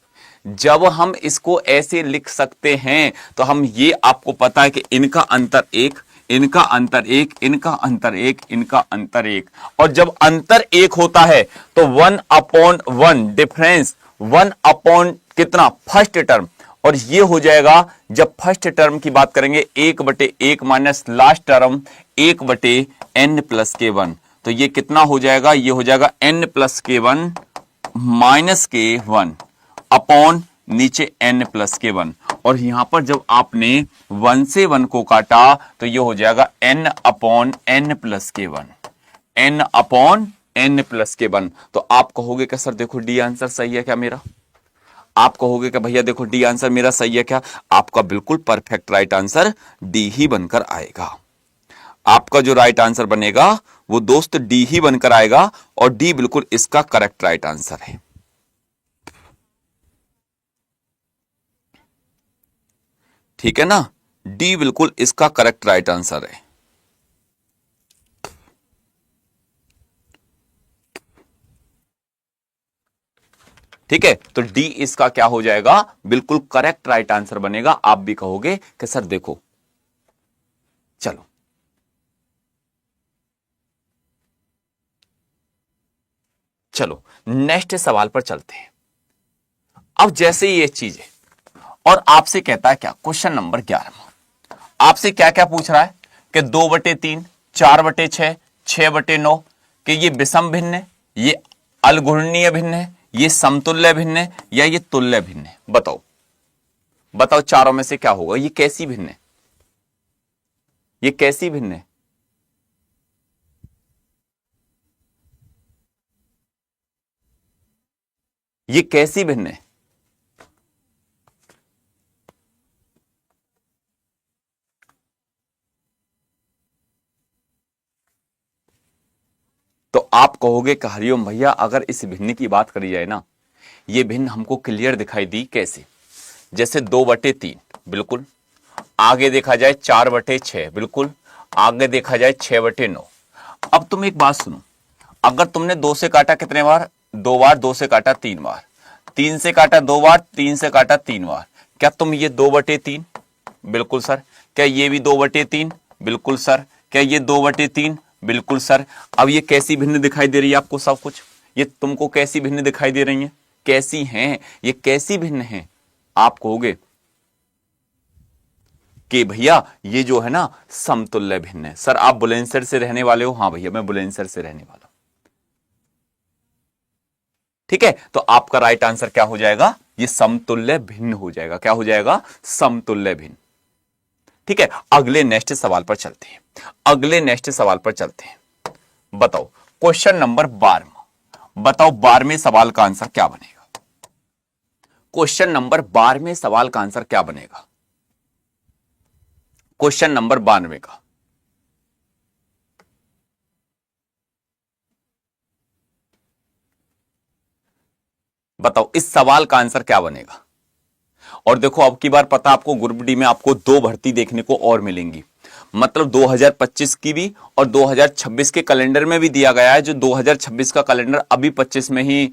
जब हम इसको ऐसे लिख सकते हैं तो हम ये आपको पता है कि इनका अंतर एक, इनका अंतर एक, इनका अंतर एक, इनका अंतर एक, और जब अंतर एक होता है तो 1/1 डिफरेंस 1 कितना फर्स्ट टर्म, और ये हो जाएगा जब फर्स्ट टर्म की बात करेंगे 1/1 माइनस लास्ट टर्म 1/n+k1, तो ये कितना हो जाएगा, ये हो जाएगा n+k1 माइनस k1 अपॉन नीचे n+k1, और यहां पर जब आपने 1 से 1 को काटा तो ये हो जाएगा n/n+k1, n/n+k1। तो आप कहोगे कि सर देखो डी आंसर सही है क्या मेरा, आप कहोगे कि भैया देखो डी आंसर मेरा सही है क्या, आपका बिल्कुल परफेक्ट राइट आंसर डी ही बनकर आएगा। आपका जो राइट आंसर बनेगा वो दोस्त डी ही बनकर आएगा, और डी बिल्कुल इसका करेक्ट राइट आंसर है। ठीक है ना, डी बिल्कुल इसका करेक्ट राइट आंसर है। ठीक है, तो डी इसका क्या हो जाएगा, बिल्कुल करेक्ट राइट आंसर बनेगा। आप भी कहोगे कि सर देखो, चलो चलो नेक्स्ट सवाल पर चलते हैं। अब जैसे ये चीज है और आपसे कहता है क्या, क्वेश्चन नंबर 11 आपसे क्या क्या पूछ रहा है कि 2/3, 4/6, 6/9 कि ये विषम भिन्न है, ये अलघूर्णीय भिन्न है, ये समतुल्य भिन्न है, या ये तुल्य भिन्न है। बताओ बताओ चारों में से क्या होगा, ये कैसी भिन्न है, ये कैसी भिन्न है। ये कैसी भिन्न है, तो आप कहोगे कि हरिओम भैया अगर इस भिन्न की बात करी जाए ना, ये भिन्न हमको क्लियर दिखाई दी कैसे, जैसे 2/3 बिल्कुल, आगे देखा जाए 4/6 बिल्कुल, आगे देखा जाए 6/9। अब तुम एक बात सुनो, अगर तुमने 2 से काटा कितने बार, 2 बार, 2 से काटा 3 बार, 3 से काटा 2 बार, 3 से काटा 3 बार, क्या तुम ये 2/3, बिल्कुल सर, क्या ये भी 2/3, बिल्कुल सर, क्या ये 2/3, बिल्कुल सर। अब ये कैसी भिन्न दिखाई दे रही है आपको, सब कुछ ये तुमको कैसी भिन्न दिखाई दे रही है, कैसी हैं ये, कैसी भिन्न हैं। आप कहोगे कि भैया ये जो है ना समतुल्य भिन्न है। सर आप बुलंदशहर से रहने वाले हो, हाँ भैया मैं बुलंदशहर से रहने वाला हूं। ठीक है, तो आपका राइट आंसर क्या हो जाएगा, ये समतुल्य भिन्न हो जाएगा। क्या हो जाएगा, समतुल्य भिन्न। ठीक है, अगले नेक्स्ट सवाल पर चलते हैं, अगले नेक्स्ट सवाल पर चलते हैं। बताओ क्वेश्चन नंबर 12, बताओ 12वें सवाल का आंसर क्या बनेगा। क्वेश्चन नंबर 12वें सवाल का आंसर क्या बनेगा, क्वेश्चन नंबर 92 का। बताओ इस सवाल का आंसर क्या बनेगा। और देखो अब की बार पता आपको ग्रुप डी में आपको 2 भर्ती देखने को और मिलेंगी, मतलब 2025 की भी और 2026 के कैलेंडर में भी दिया गया है। जो 2026 का कैलेंडर अभी 25 में ही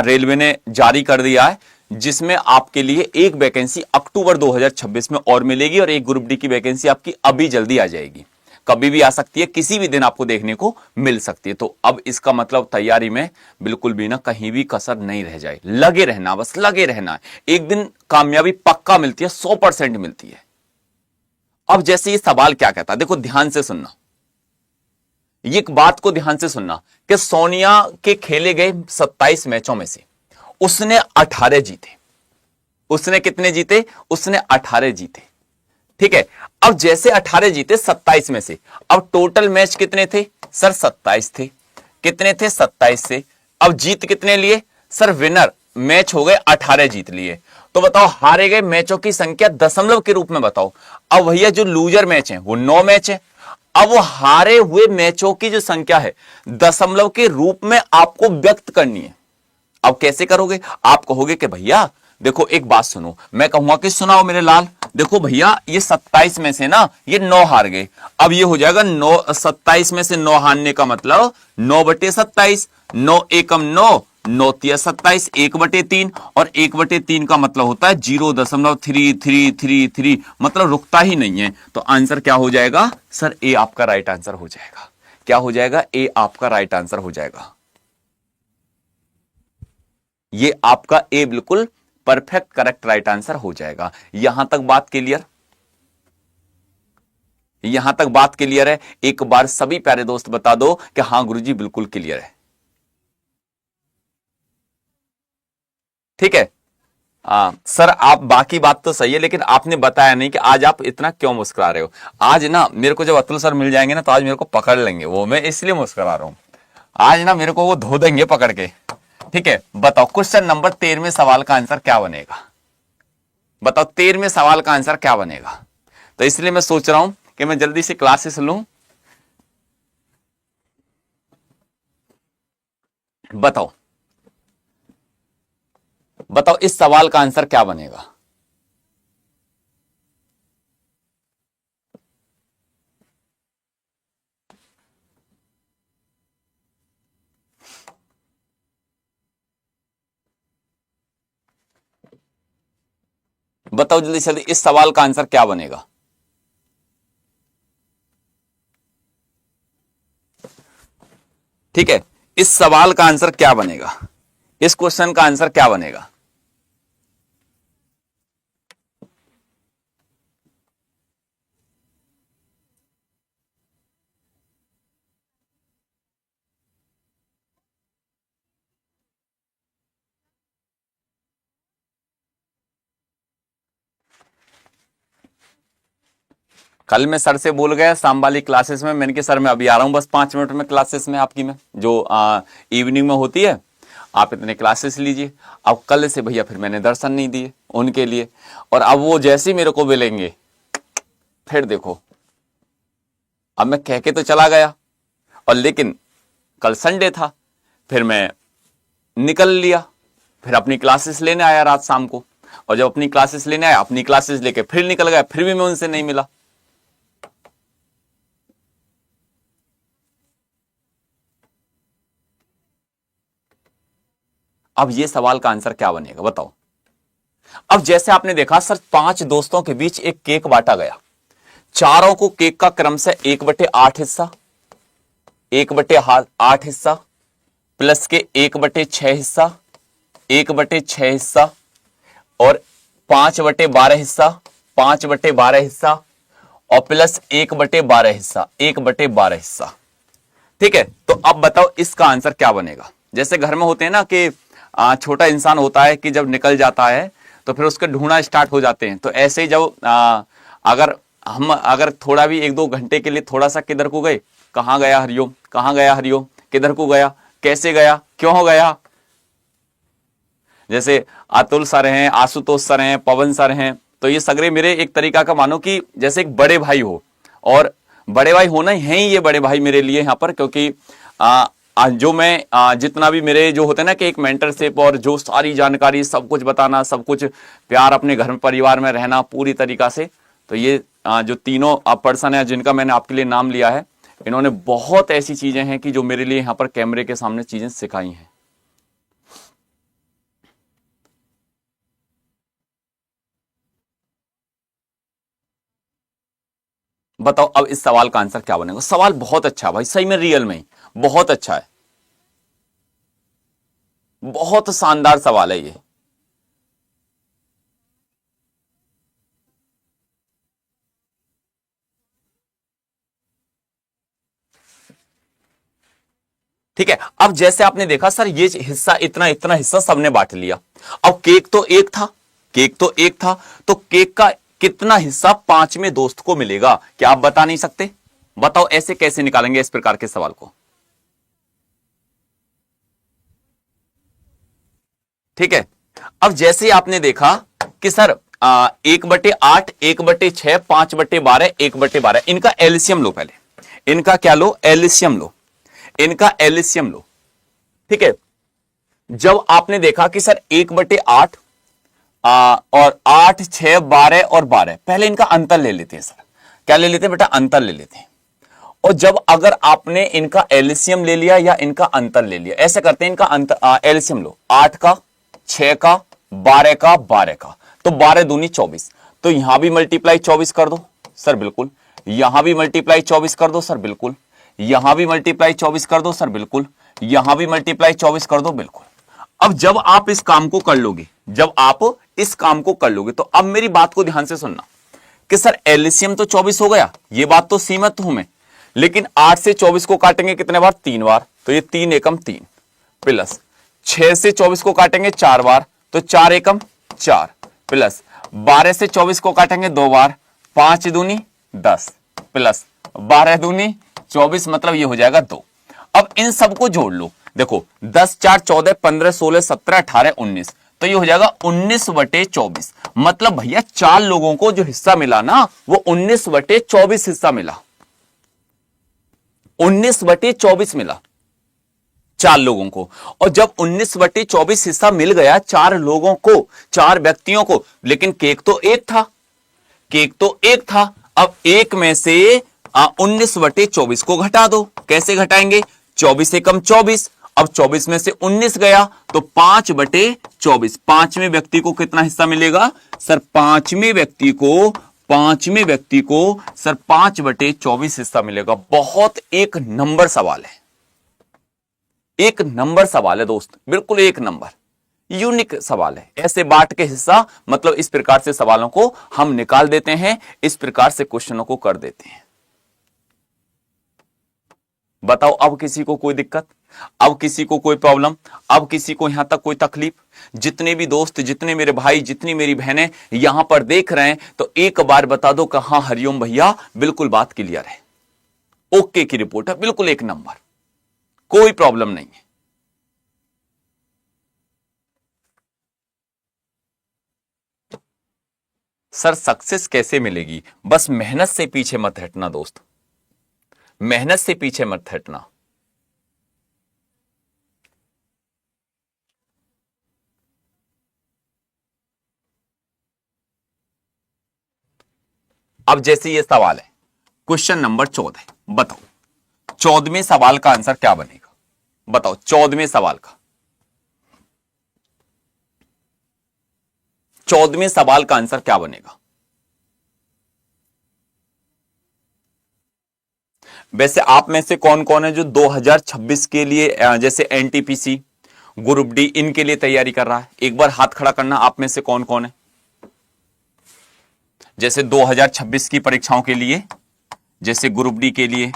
रेलवे ने जारी कर दिया है, जिसमें आपके लिए एक वैकेंसी अक्टूबर 2026 में और मिलेगी, और एक ग्रुप डी की वैकेंसी आपकी अभी जल्दी आ जाएगी, कभी भी आ सकती है, किसी भी दिन आपको देखने को मिल सकती है। तो अब इसका मतलब तैयारी में बिल्कुल भी ना कहीं भी कसर नहीं रह जाए, लगे रहना, बस लगे रहना। एक दिन कामयाबी पक्का मिलती है, 100% मिलती है। अब जैसे ये सवाल क्या कहता है, देखो ध्यान से सुनना, ये एक बात को ध्यान से सुनना कि सोनिया के खेले गए 27 मैचों में से उसने 18 जीते। उसने कितने जीते, उसने 18 जीते। ठीक है, अब जैसे 18 जीते 27 में से, अब टोटल मैच कितने थे सर, 27 थे। कितने थे, 27 से। अब जीत कितने लिए सर, विनर मैच हो गए 18 जीत लिए। तो बताओ हारे गए मैचों की संख्या दशमलव के रूप में बताओ। अब भैया जो लूजर मैच है वो 9 मैच है, अब वो हारे हुए मैचों की जो संख्या है दशमलव के रूप में आपको व्यक्त करनी है। अब कैसे करोगे, आप कहोगे कि भैया देखो एक बात सुनो, मैं कहूंगा कि सुनाओ मेरे लाल, देखो भैया ये 27 में से ना ये 9 हार गए। अब ये हो जाएगा 9, 27 में से 9 हारने का मतलब 9/27, 9 एकम 9, 9×27 1/3 और 1/3 का मतलब होता है 0.3333, मतलब रुकता ही नहीं है। तो आंसर क्या हो जाएगा सर? ए आपका राइट आंसर हो जाएगा। क्या हो जाएगा? ए आपका राइट आंसर हो जाएगा। ये आपका ए बिल्कुल परफेक्ट करेक्ट राइट आंसर हो जाएगा। यहां तक बात क्लियर? यहां तक बात क्लियर है? एक बार सभी प्यारे दोस्त बता दो कि हां गुरुजी बिल्कुल क्लियर है। ठीक है। सर आप बाकी बात तो सही है, लेकिन आपने बताया नहीं कि आज आप इतना क्यों मुस्कुरा रहे हो। आज ना मेरे को जब अतुल सर मिल जाएंगे ना तो आज मेरे को पकड़ लेंगे वो, मैं इसलिए मुस्कुरा रहा हूं। आज ना मेरे को वो धो देंगे पकड़ के। ठीक है, बताओ क्वेश्चन नंबर 13वें सवाल का आंसर क्या बनेगा? बताओ 13वें सवाल का आंसर क्या बनेगा? तो इसलिए मैं सोच रहा हूं कि मैं जल्दी से क्लासेस लूं। बताओ बताओ इस सवाल का आंसर क्या बनेगा? बताओ जल्दी जल्दी इस सवाल का आंसर क्या बनेगा? ठीक है, इस सवाल का आंसर क्या बनेगा? इस क्वेश्चन का आंसर क्या बनेगा? कल मैं सर से बोल गया शाम वाली क्लासेस में, मैंने कहा सर मैं अभी आ रहा हूं बस 5 मिनट में क्लासेस में आपकी, में जो इवनिंग में होती है, आप इतने क्लासेस लीजिए। अब कल से भैया फिर मैंने दर्शन नहीं दिए उनके लिए, और अब वो जैसे ही मेरे को मिलेंगे फिर देखो। अब मैं कह के तो चला गया, और लेकिन कल संडे था, फिर मैं निकल लिया, फिर अपनी क्लासेस लेने आया रात शाम को, और जब अपनी क्लासेस लेने आया अपनी क्लासेस लेके फिर निकल गया, फिर भी मैं उनसे नहीं मिला। अब ये सवाल का आंसर क्या बनेगा बताओ? अब जैसे आपने देखा सर 5 दोस्तों के बीच एक केक बांटा गया, चारों को केक का क्रम से 1/8 हिस्सा, 1/8 हिस्सा प्लस के 1/6 हिस्सा, 1/6 हिस्सा और 5/12 हिस्सा, 5/12 हिस्सा और प्लस 1/12 हिस्सा, 1/12 हिस्सा। ठीक है, तो अब बताओ इसका आंसर क्या बनेगा? जैसे घर में होते हैं ना कि छोटा इंसान होता है कि जब निकल जाता है तो फिर उसके ढूंढना स्टार्ट हो जाते हैं, तो ऐसे ही जब अगर थोड़ा भी 1-2 घंटे के लिए थोड़ा सा किधर को गए, कहां गया हरिओम, कहां गया हरिओम, किधर को गया, कैसे गया, क्यों गया। जैसे अतुल सर हैं, आशुतोष सर हैं, पवन सर हैं, तो ये सगरे मेरे एक तरीका का मानो कि जैसे एक बड़े भाई हो, और बड़े भाई होना ही है ही ये बड़े भाई मेरे लिए यहाँ पर, क्योंकि जो मैं जितना भी मेरे जो होते हैं ना कि एक मेंटरशिप और जो सारी जानकारी सब कुछ बताना, सब कुछ प्यार, अपने घर में परिवार में रहना पूरी तरीका से, तो ये जो तीनों पर्सन है जिनका मैंने आपके लिए नाम लिया है, इन्होंने बहुत ऐसी चीजें हैं कि जो मेरे लिए यहाँ पर कैमरे के सामने चीजें सिखाई हैं। बताओ अब इस सवाल का आंसर क्या बनेगा? सवाल बहुत अच्छा भाई, सही में रियल में बहुत अच्छा है, बहुत शानदार सवाल है ये। ठीक है, अब जैसे आपने देखा सर ये हिस्सा इतना इतना हिस्सा सबने बांट लिया, अब केक तो एक था, केक तो एक था, तो केक का कितना हिस्सा 5वें दोस्त को मिलेगा? क्या आप बता नहीं सकते? बताओ ऐसे कैसे निकालेंगे इस प्रकार के सवाल को? ठीक है, अब जैसे ही आपने देखा कि सर 1/8, 1/6, 5/12, 1/12, इनका एलसीएम लो पहले, इनका क्या लो? एलसीएम लो, इनका एलसीएम लो। ठीक है, जब आपने देखा कि सर 1/8 और 8, 6, 12 और 12, पहले इनका अंतर ले लेते हैं सर। क्या ले लेते हैं बेटा? अंतर ले लेते हैं। और जब अगर आपने इनका एलसीएम ले लिया या इनका अंतर ले लिया, ऐसे करते हैं, इनका अंतर एलसीएम लो, 8 का, 6 का, 12 का, 12 का, तो 12 दूनी 24, तो यहां भी मल्टीप्लाई 24 कर दो सर बिल्कुल, यहां भी मल्टीप्लाई 24 कर दो सर बिल्कुल, यहां भी मल्टीप्लाई 24 कर दो सर बिल्कुल, यहां भी मल्टीप्लाई 24 कर दो बिल्कुल। अब जब आप इस काम को कर लोगे, जब आप इस काम को कर लोगे, तो अब मेरी बात को ध्यान से सुनना कि सर एलसीएम तो 24 हो गया, ये बात तो सीमित हूं मैं, लेकिन 8 से 24 को काटेंगे कितने बार? 3 बार, तो ये 3 एकम 3, प्लस 6 से 24 को काटेंगे 4 बार, तो 4 एकम 4, प्लस 12 से 24 को काटेंगे 2 बार, 5 दूनी 10, प्लस 12 दूनी 24, मतलब ये हो जाएगा 2। अब इन सबको जोड़ लो, देखो 10 4 14 15 16 17 18 19, तो ये हो जाएगा 19/24, मतलब भैया 4 लोगों को जो हिस्सा मिला ना वो 19/24 हिस्सा मिला, 19/24 मिला 4 लोगों को। और जब 19/24 हिस्सा मिल गया 4 लोगों को, 4 व्यक्तियों को, लेकिन केक तो एक था, केक तो एक था, अब एक में से 19/24 को घटा दो, कैसे घटाएंगे? 24 एकम 24, अब 24 में से 19 गया तो 5/24, पांचवें व्यक्ति को कितना हिस्सा मिलेगा सर? पांचवें व्यक्ति को सर 5/24 हिस्सा मिलेगा। बहुत एक नंबर सवाल है, एक नंबर सवाल है दोस्त, बिल्कुल एक नंबर, यूनिक सवाल है। ऐसे बांट के हिस्सा, मतलब इस प्रकार से सवालों को हम निकाल देते हैं, इस प्रकार से क्वेश्चनों को कर देते हैं। बताओ अब किसी को कोई दिक्कत, अब किसी को कोई प्रॉब्लम, अब किसी को यहां तक कोई तकलीफ? जितने भी दोस्त, जितने मेरे भाई, जितनी मेरी बहनें यहां पर देख रहे हैं, तो एक बार बता दो कि हाँ हरिओम भैया बिल्कुल बात क्लियर है, ओके की रिपोर्ट है, बिल्कुल एक नंबर, कोई प्रॉब्लम नहीं है। सर सक्सेस कैसे मिलेगी? बस मेहनत से पीछे मत हटना दोस्त, मेहनत से पीछे मत हटना। अब जैसे ये सवाल है क्वेश्चन नंबर 14, बताओ 14वें सवाल का आंसर क्या बनेगा? बताओ 14वें सवाल का, 14वें सवाल का आंसर क्या बनेगा? वैसे आप में से कौन कौन है जो 2026 के लिए जैसे एनटीपीसी, ग्रुप डी, इनके लिए तैयारी कर रहा है? एक बार हाथ खड़ा करना, आप में से कौन कौन है जैसे 2026 की परीक्षाओं के लिए, जैसे ग्रुप डी के लिए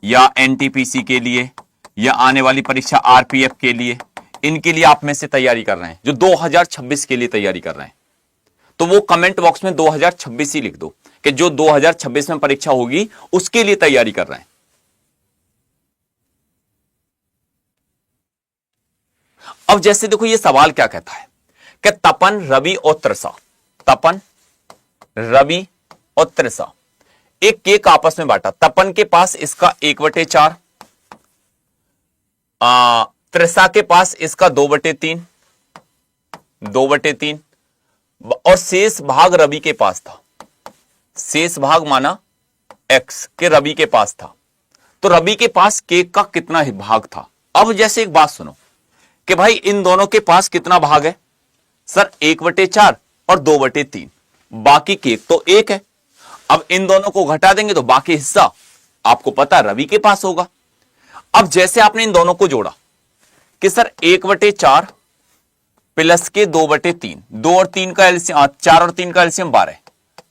या एनटीपीसी के लिए या आने वाली परीक्षा आरपीएफ के लिए, इनके लिए आप में से तैयारी कर रहे हैं, जो 2026 के लिए तैयारी कर रहे हैं, तो वो कमेंट बॉक्स में 2026 ही लिख दो कि जो 2026 में परीक्षा होगी उसके लिए तैयारी कर रहे हैं। अब जैसे देखो ये सवाल क्या कहता है कि तपन, रवि और त्रिषा, तपन, रवि और त्रिषा एक केक आपस में बांटा। तपन के पास इसका 1/4, त्रिषा के पास इसका 2/3, 2/3, और शेष भाग रवि के पास था, शेष भाग माना x के रवि के पास था। तो रवि के पास केक का कितना भाग था? अब जैसे एक बात सुनो कि भाई इन दोनों के पास कितना भाग है सर? 1/4 और 2/3, बाकी केक तो एक है। अब इन दोनों को घटा देंगे तो बाकी हिस्सा आपको पता रवि के पास होगा। अब जैसे आपने इन दोनों को जोड़ा कि सर 1/4 प्लस के 2/3, 2 और 3 का एलसीएम, 4 और 3 का एलसीएम 12,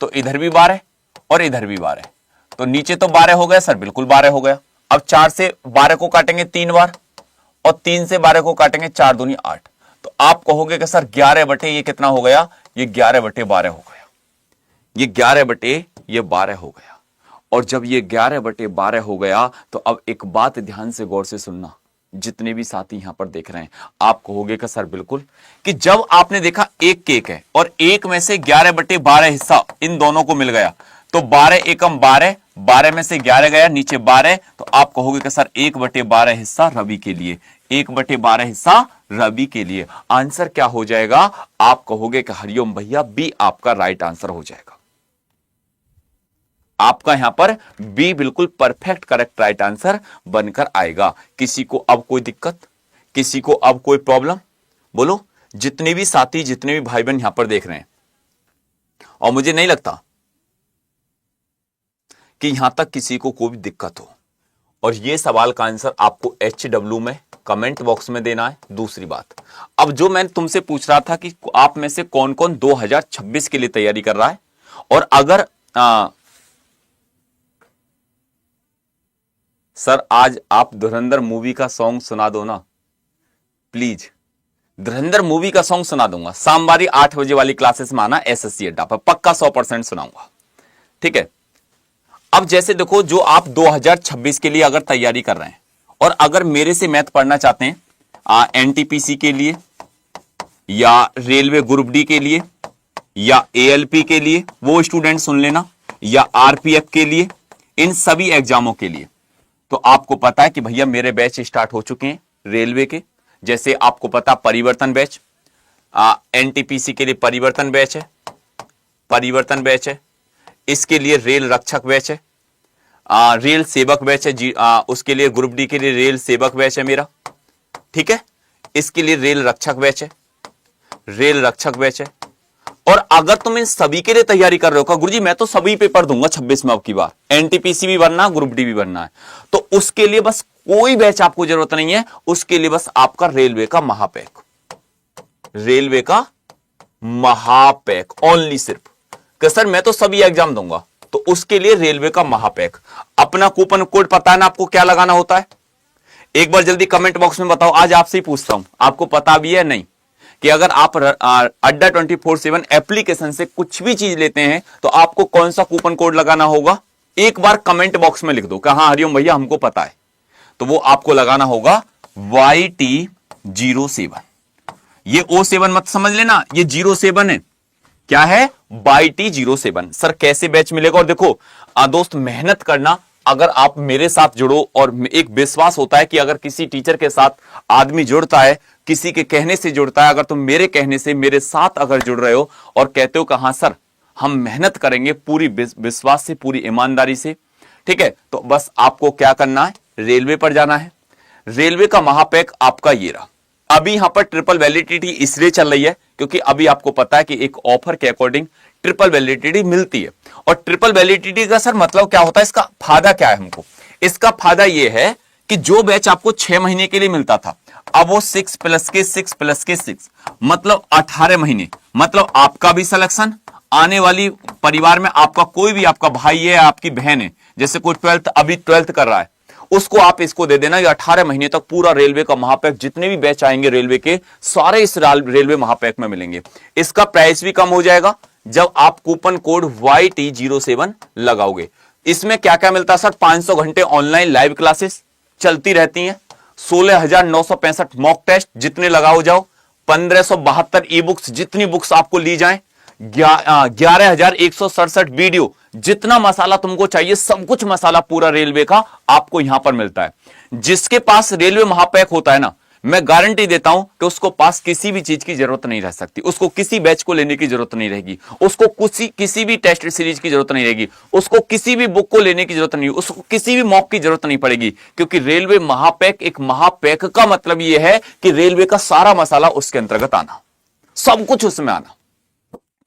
तो इधर भी 12 और इधर भी 12, तो नीचे तो 12 हो गया सर, बिल्कुल 12 हो गया। अब 4 से 12 को काटेंगे 3 बार और 3 से 12 को काटेंगे 4 दूनी 8, तो आप कहोगे कि सर 11 बटे ये कितना हो गया? ये 11/12 हो गया, ये 11/12 हो गया। और जब ये 11/12 हो गया तो अब एक बात ध्यान से गौर से सुनना, जितने भी साथी यहां पर देख रहे हैं, आप कहोगे कि सर बिल्कुल, कि जब आपने देखा एक केक है और एक में से 11/12 हिस्सा इन दोनों को मिल गया, तो 12 एकम 12, 12 में से 11 गया, नीचे 12, तो आप कहोगे कि सर 1/12 हिस्सा रवि के लिए, 1/12 हिस्सा रवि के लिए। आंसर क्या हो जाएगा? आप कहोगे कि हरिओम भैया बी आपका राइट आंसर हो जाएगा। आपका यहां पर बी बिल्कुल परफेक्ट करेक्ट राइट आंसर बनकर आएगा। किसी को अब कोई दिक्कत, किसी को अब कोई प्रॉब्लम? बोलो, जितने भी साथी, जितने भी भाई बहन यहां पर देख रहे हैं, और मुझे नहीं लगता कि यहां तक किसी को कोई दिक्कत हो। और ये सवाल का आंसर आपको HW में कमेंट बॉक्स में देना है। दूसरी बात, अब जो मैं तुमसे पूछ रहा था कि आप में से कौन कौन 2026 के लिए तैयारी कर रहा है, और अगर सर आज आप धुरंधर मूवी का सॉन्ग सुना दो ना प्लीज। धुरंधर मूवी का सॉन्ग सुना दूंगा, सोमवारी 8 बजे वाली क्लासेस में आना SSC अड्डा पर, पक्का 100% सुनाऊंगा, ठीक है। अब जैसे देखो, जो आप 2026 के लिए अगर तैयारी कर रहे हैं और अगर मेरे से मैथ पढ़ना चाहते हैं NTPC के लिए या रेलवे ग्रुप डी के लिए या ALP के लिए, वो स्टूडेंट सुन लेना, या RPF के लिए, इन सभी एग्जामों के लिए, तो आपको पता है कि भैया मेरे बैच स्टार्ट हो चुके हैं रेलवे के। जैसे आपको पता परिवर्तन बैच, NTPC के लिए परिवर्तन बैच है, परिवर्तन बैच है, इसके लिए रेल रक्षक बैच है, रेल सेवक बैच है, उसके लिए ग्रुप डी के लिए रेल सेवक बैच है मेरा, ठीक है। इसके लिए रेल रक्षक बैच है, रेल रक्षक बैच है। और अगर तुम इन सभी के लिए तैयारी कर रहे हो, गुरुजी मैं तो सभी पेपर दूंगा 26 में, अब की बार NTPC भी बनना, ग्रुप डी भी बनना है, तो उसके लिए बस कोई बैच आपको जरूरत नहीं है, उसके लिए बस आपका रेलवे का महापैक, रेलवे का महापैक ओनली, सिर्फ कि सर मैं तो सभी एग्जाम दूंगा, तो उसके लिए रेलवे का महापैक। अपना कूपन कोड पता है ना आपको क्या लगाना होता है? एक बार जल्दी कमेंट बॉक्स में बताओ, आज आपसे ही पूछता हूं, आपको पता भी है नहीं कि अगर आप अड्डा 24/7 एप्लीकेशन से कुछ भी चीज लेते हैं तो आपको कौन सा कूपन कोड लगाना होगा? एक बार कमेंट बॉक्स में लिख दो कि हाँ हरिओम भैया हमको पता है, तो वो आपको लगाना होगा YT07। ये O7 मत समझ लेना, ये 07 है। क्या है? YT07। सर कैसे बैच मिलेगा? और देखो दोस्त, मेहनत करना, अगर आप मेरे साथ जुड़ो, और एक विश्वास होता है कि अगर किसी टीचर के साथ आदमी जुड़ता है, किसी के कहने से जुड़ता है, अगर तुम मेरे कहने से मेरे साथ अगर जुड़ रहे हो और कहते हो कि हाँ सर हम मेहनत करेंगे पूरी विश्वास से, पूरी ईमानदारी से, ठीक है, तो बस आपको क्या करना है, रेलवे पर जाना है। रेलवे का महापैक आपका ये रहा। अभी यहां पर ट्रिपल वैलिडिटी इसलिए चल रही है क्योंकि अभी आपको पता है कि एक ऑफर के अकॉर्डिंग ट्रिपल वैलिडिटी मिलती है। और ट्रिपल वैलिडिटी का सर मतलब क्या होता है, इसका फायदा क्या है हमको? इसका फायदा यह है कि जो बैच आपको 6 महीने के लिए मिलता था, अब वो 6 + के 6 + के 6 मतलब 18 महीने, मतलब आपका भी सिलेक्शन, आने वाली परिवार में आपका कोई भी आपका भाई है, आपकी बहन है, जैसे कोई 12th अभी 12th कर रहा है, उसको आप इसको दे देना। ये 18 महीने तक पूरा रेलवे का महापैक, जितने भी बैच आएंगे रेलवे के, सारे इस रेलवे महापैक में मिलेंगे। इसका प्राइस भी कम हो जाएगा जब आप कूपन कोड YT07 लगाओगे। इसमें क्या क्या मिलता है सर? 500 घंटे ऑनलाइन लाइव क्लासेस चलती रहती हैं, 16,965 मॉक टेस्ट जितने लगाओ जाओ, 1572 ई बुक्स, जितनी बुक्स आपको ली जाएं, 11,167 वीडियो, जितना मसाला तुमको चाहिए सब कुछ मसाला पूरा रेलवे का आपको यहां पर मिलता है। जिसके पास रेलवे महापैक होता है ना, मैं गारंटी देता हूं कि उसको पास किसी भी चीज की जरूरत नहीं रह सकती, उसको किसी बैच को लेने की जरूरत नहीं रहेगी, उसको किसी भी टेस्ट सीरीज की जरूरत नहीं रहेगी, उसको किसी भी बुक को लेने की जरूरत नहीं, उसको किसी भी मॉक की जरूरत नहीं पड़ेगी, क्योंकि रेलवे महापैक, एक महापैक का मतलब यह है कि रेलवे का सारा मसाला उसके अंतर्गत आना, सब कुछ उसमें आना,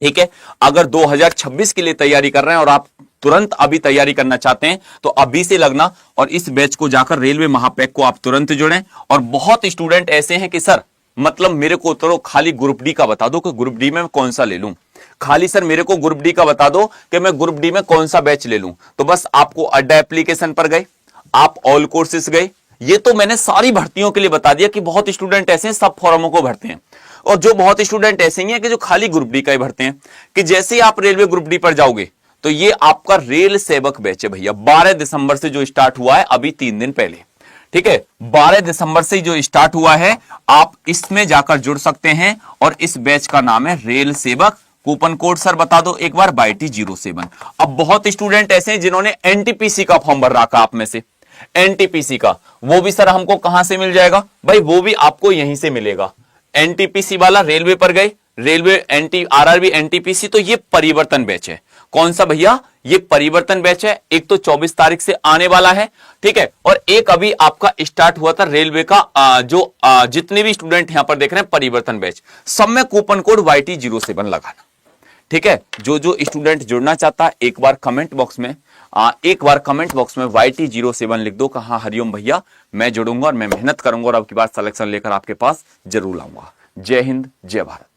ठीक है। अगर 2026 के लिए तैयारी कर रहे हैं और आप तुरंत अभी तैयारी करना चाहते हैं तो अभी से लगना और इस बैच को जाकर रेलवे महापैक को आप तुरंत जुड़ें। और बहुत स्टूडेंट ऐसे हैं कि सर मतलब मेरे को तो खाली ग्रुप डी का बता दो कि ग्रुप डी में कौन सा ले लूं, खाली सर मेरे को ग्रुप डी का बता दो कि मैं ग्रुप डी में कौन सा बैच ले लूं। तो बस आपको अड्डा एप्लीकेशन पर गए, आप ऑल कोर्सेस गए, ये तो मैंने सारी भर्तियों के लिए बता दिया कि बहुत स्टूडेंट ऐसे हैं सब फॉर्मों को भरते हैं, और जो बहुत स्टूडेंट ऐसे ही हैं कि जो खाली ग्रुप डी का ही भरते हैं। कि जैसे ही आप रेलवे ग्रुप डी पर जाओगे तो ये आपका रेल सेवक बैच है भैया, 12 दिसंबर से जो स्टार्ट हुआ है, अभी 3 दिन पहले, ठीक है, 12 दिसंबर से जो स्टार्ट हुआ है, आप इसमें जाकर जुड़ सकते हैं। और इस बैच का नाम है रेल सेवक। कूपन कोड सर बता दो एक बार, YT07। अब बहुत स्टूडेंट ऐसे हैं जिन्होंने NTPC का फॉर्म भर रखा, आप में से NTPC का, वो भी सर हमको कहां से मिल जाएगा भाई? वो भी आपको यहीं से मिलेगा। NTPC वाला रेलवे पर गए, रेलवे RRB NTPC, तो ये परिवर्तन बैच है। कौन सा भैया? ये परिवर्तन बैच है। एक तो 24 तारीख से आने वाला है, ठीक है, और एक अभी आपका स्टार्ट हुआ था रेलवे का, जितने भी स्टूडेंट यहां पर देख रहे हैं परिवर्तन बैच, सब में कूपन कोड YT07 लगाना, ठीक है। जो स्टूडेंट जुड़ना चाहता है एक बार कमेंट बॉक्स में YT07 लिख दो, कहा हरिओम भैया मैं जुड़ूंगा और मैं मेहनत करूंगा और आपकी बार सिलेक्शन लेकर आपके पास जरूर लाऊंगा। जय हिंद, जय भारत।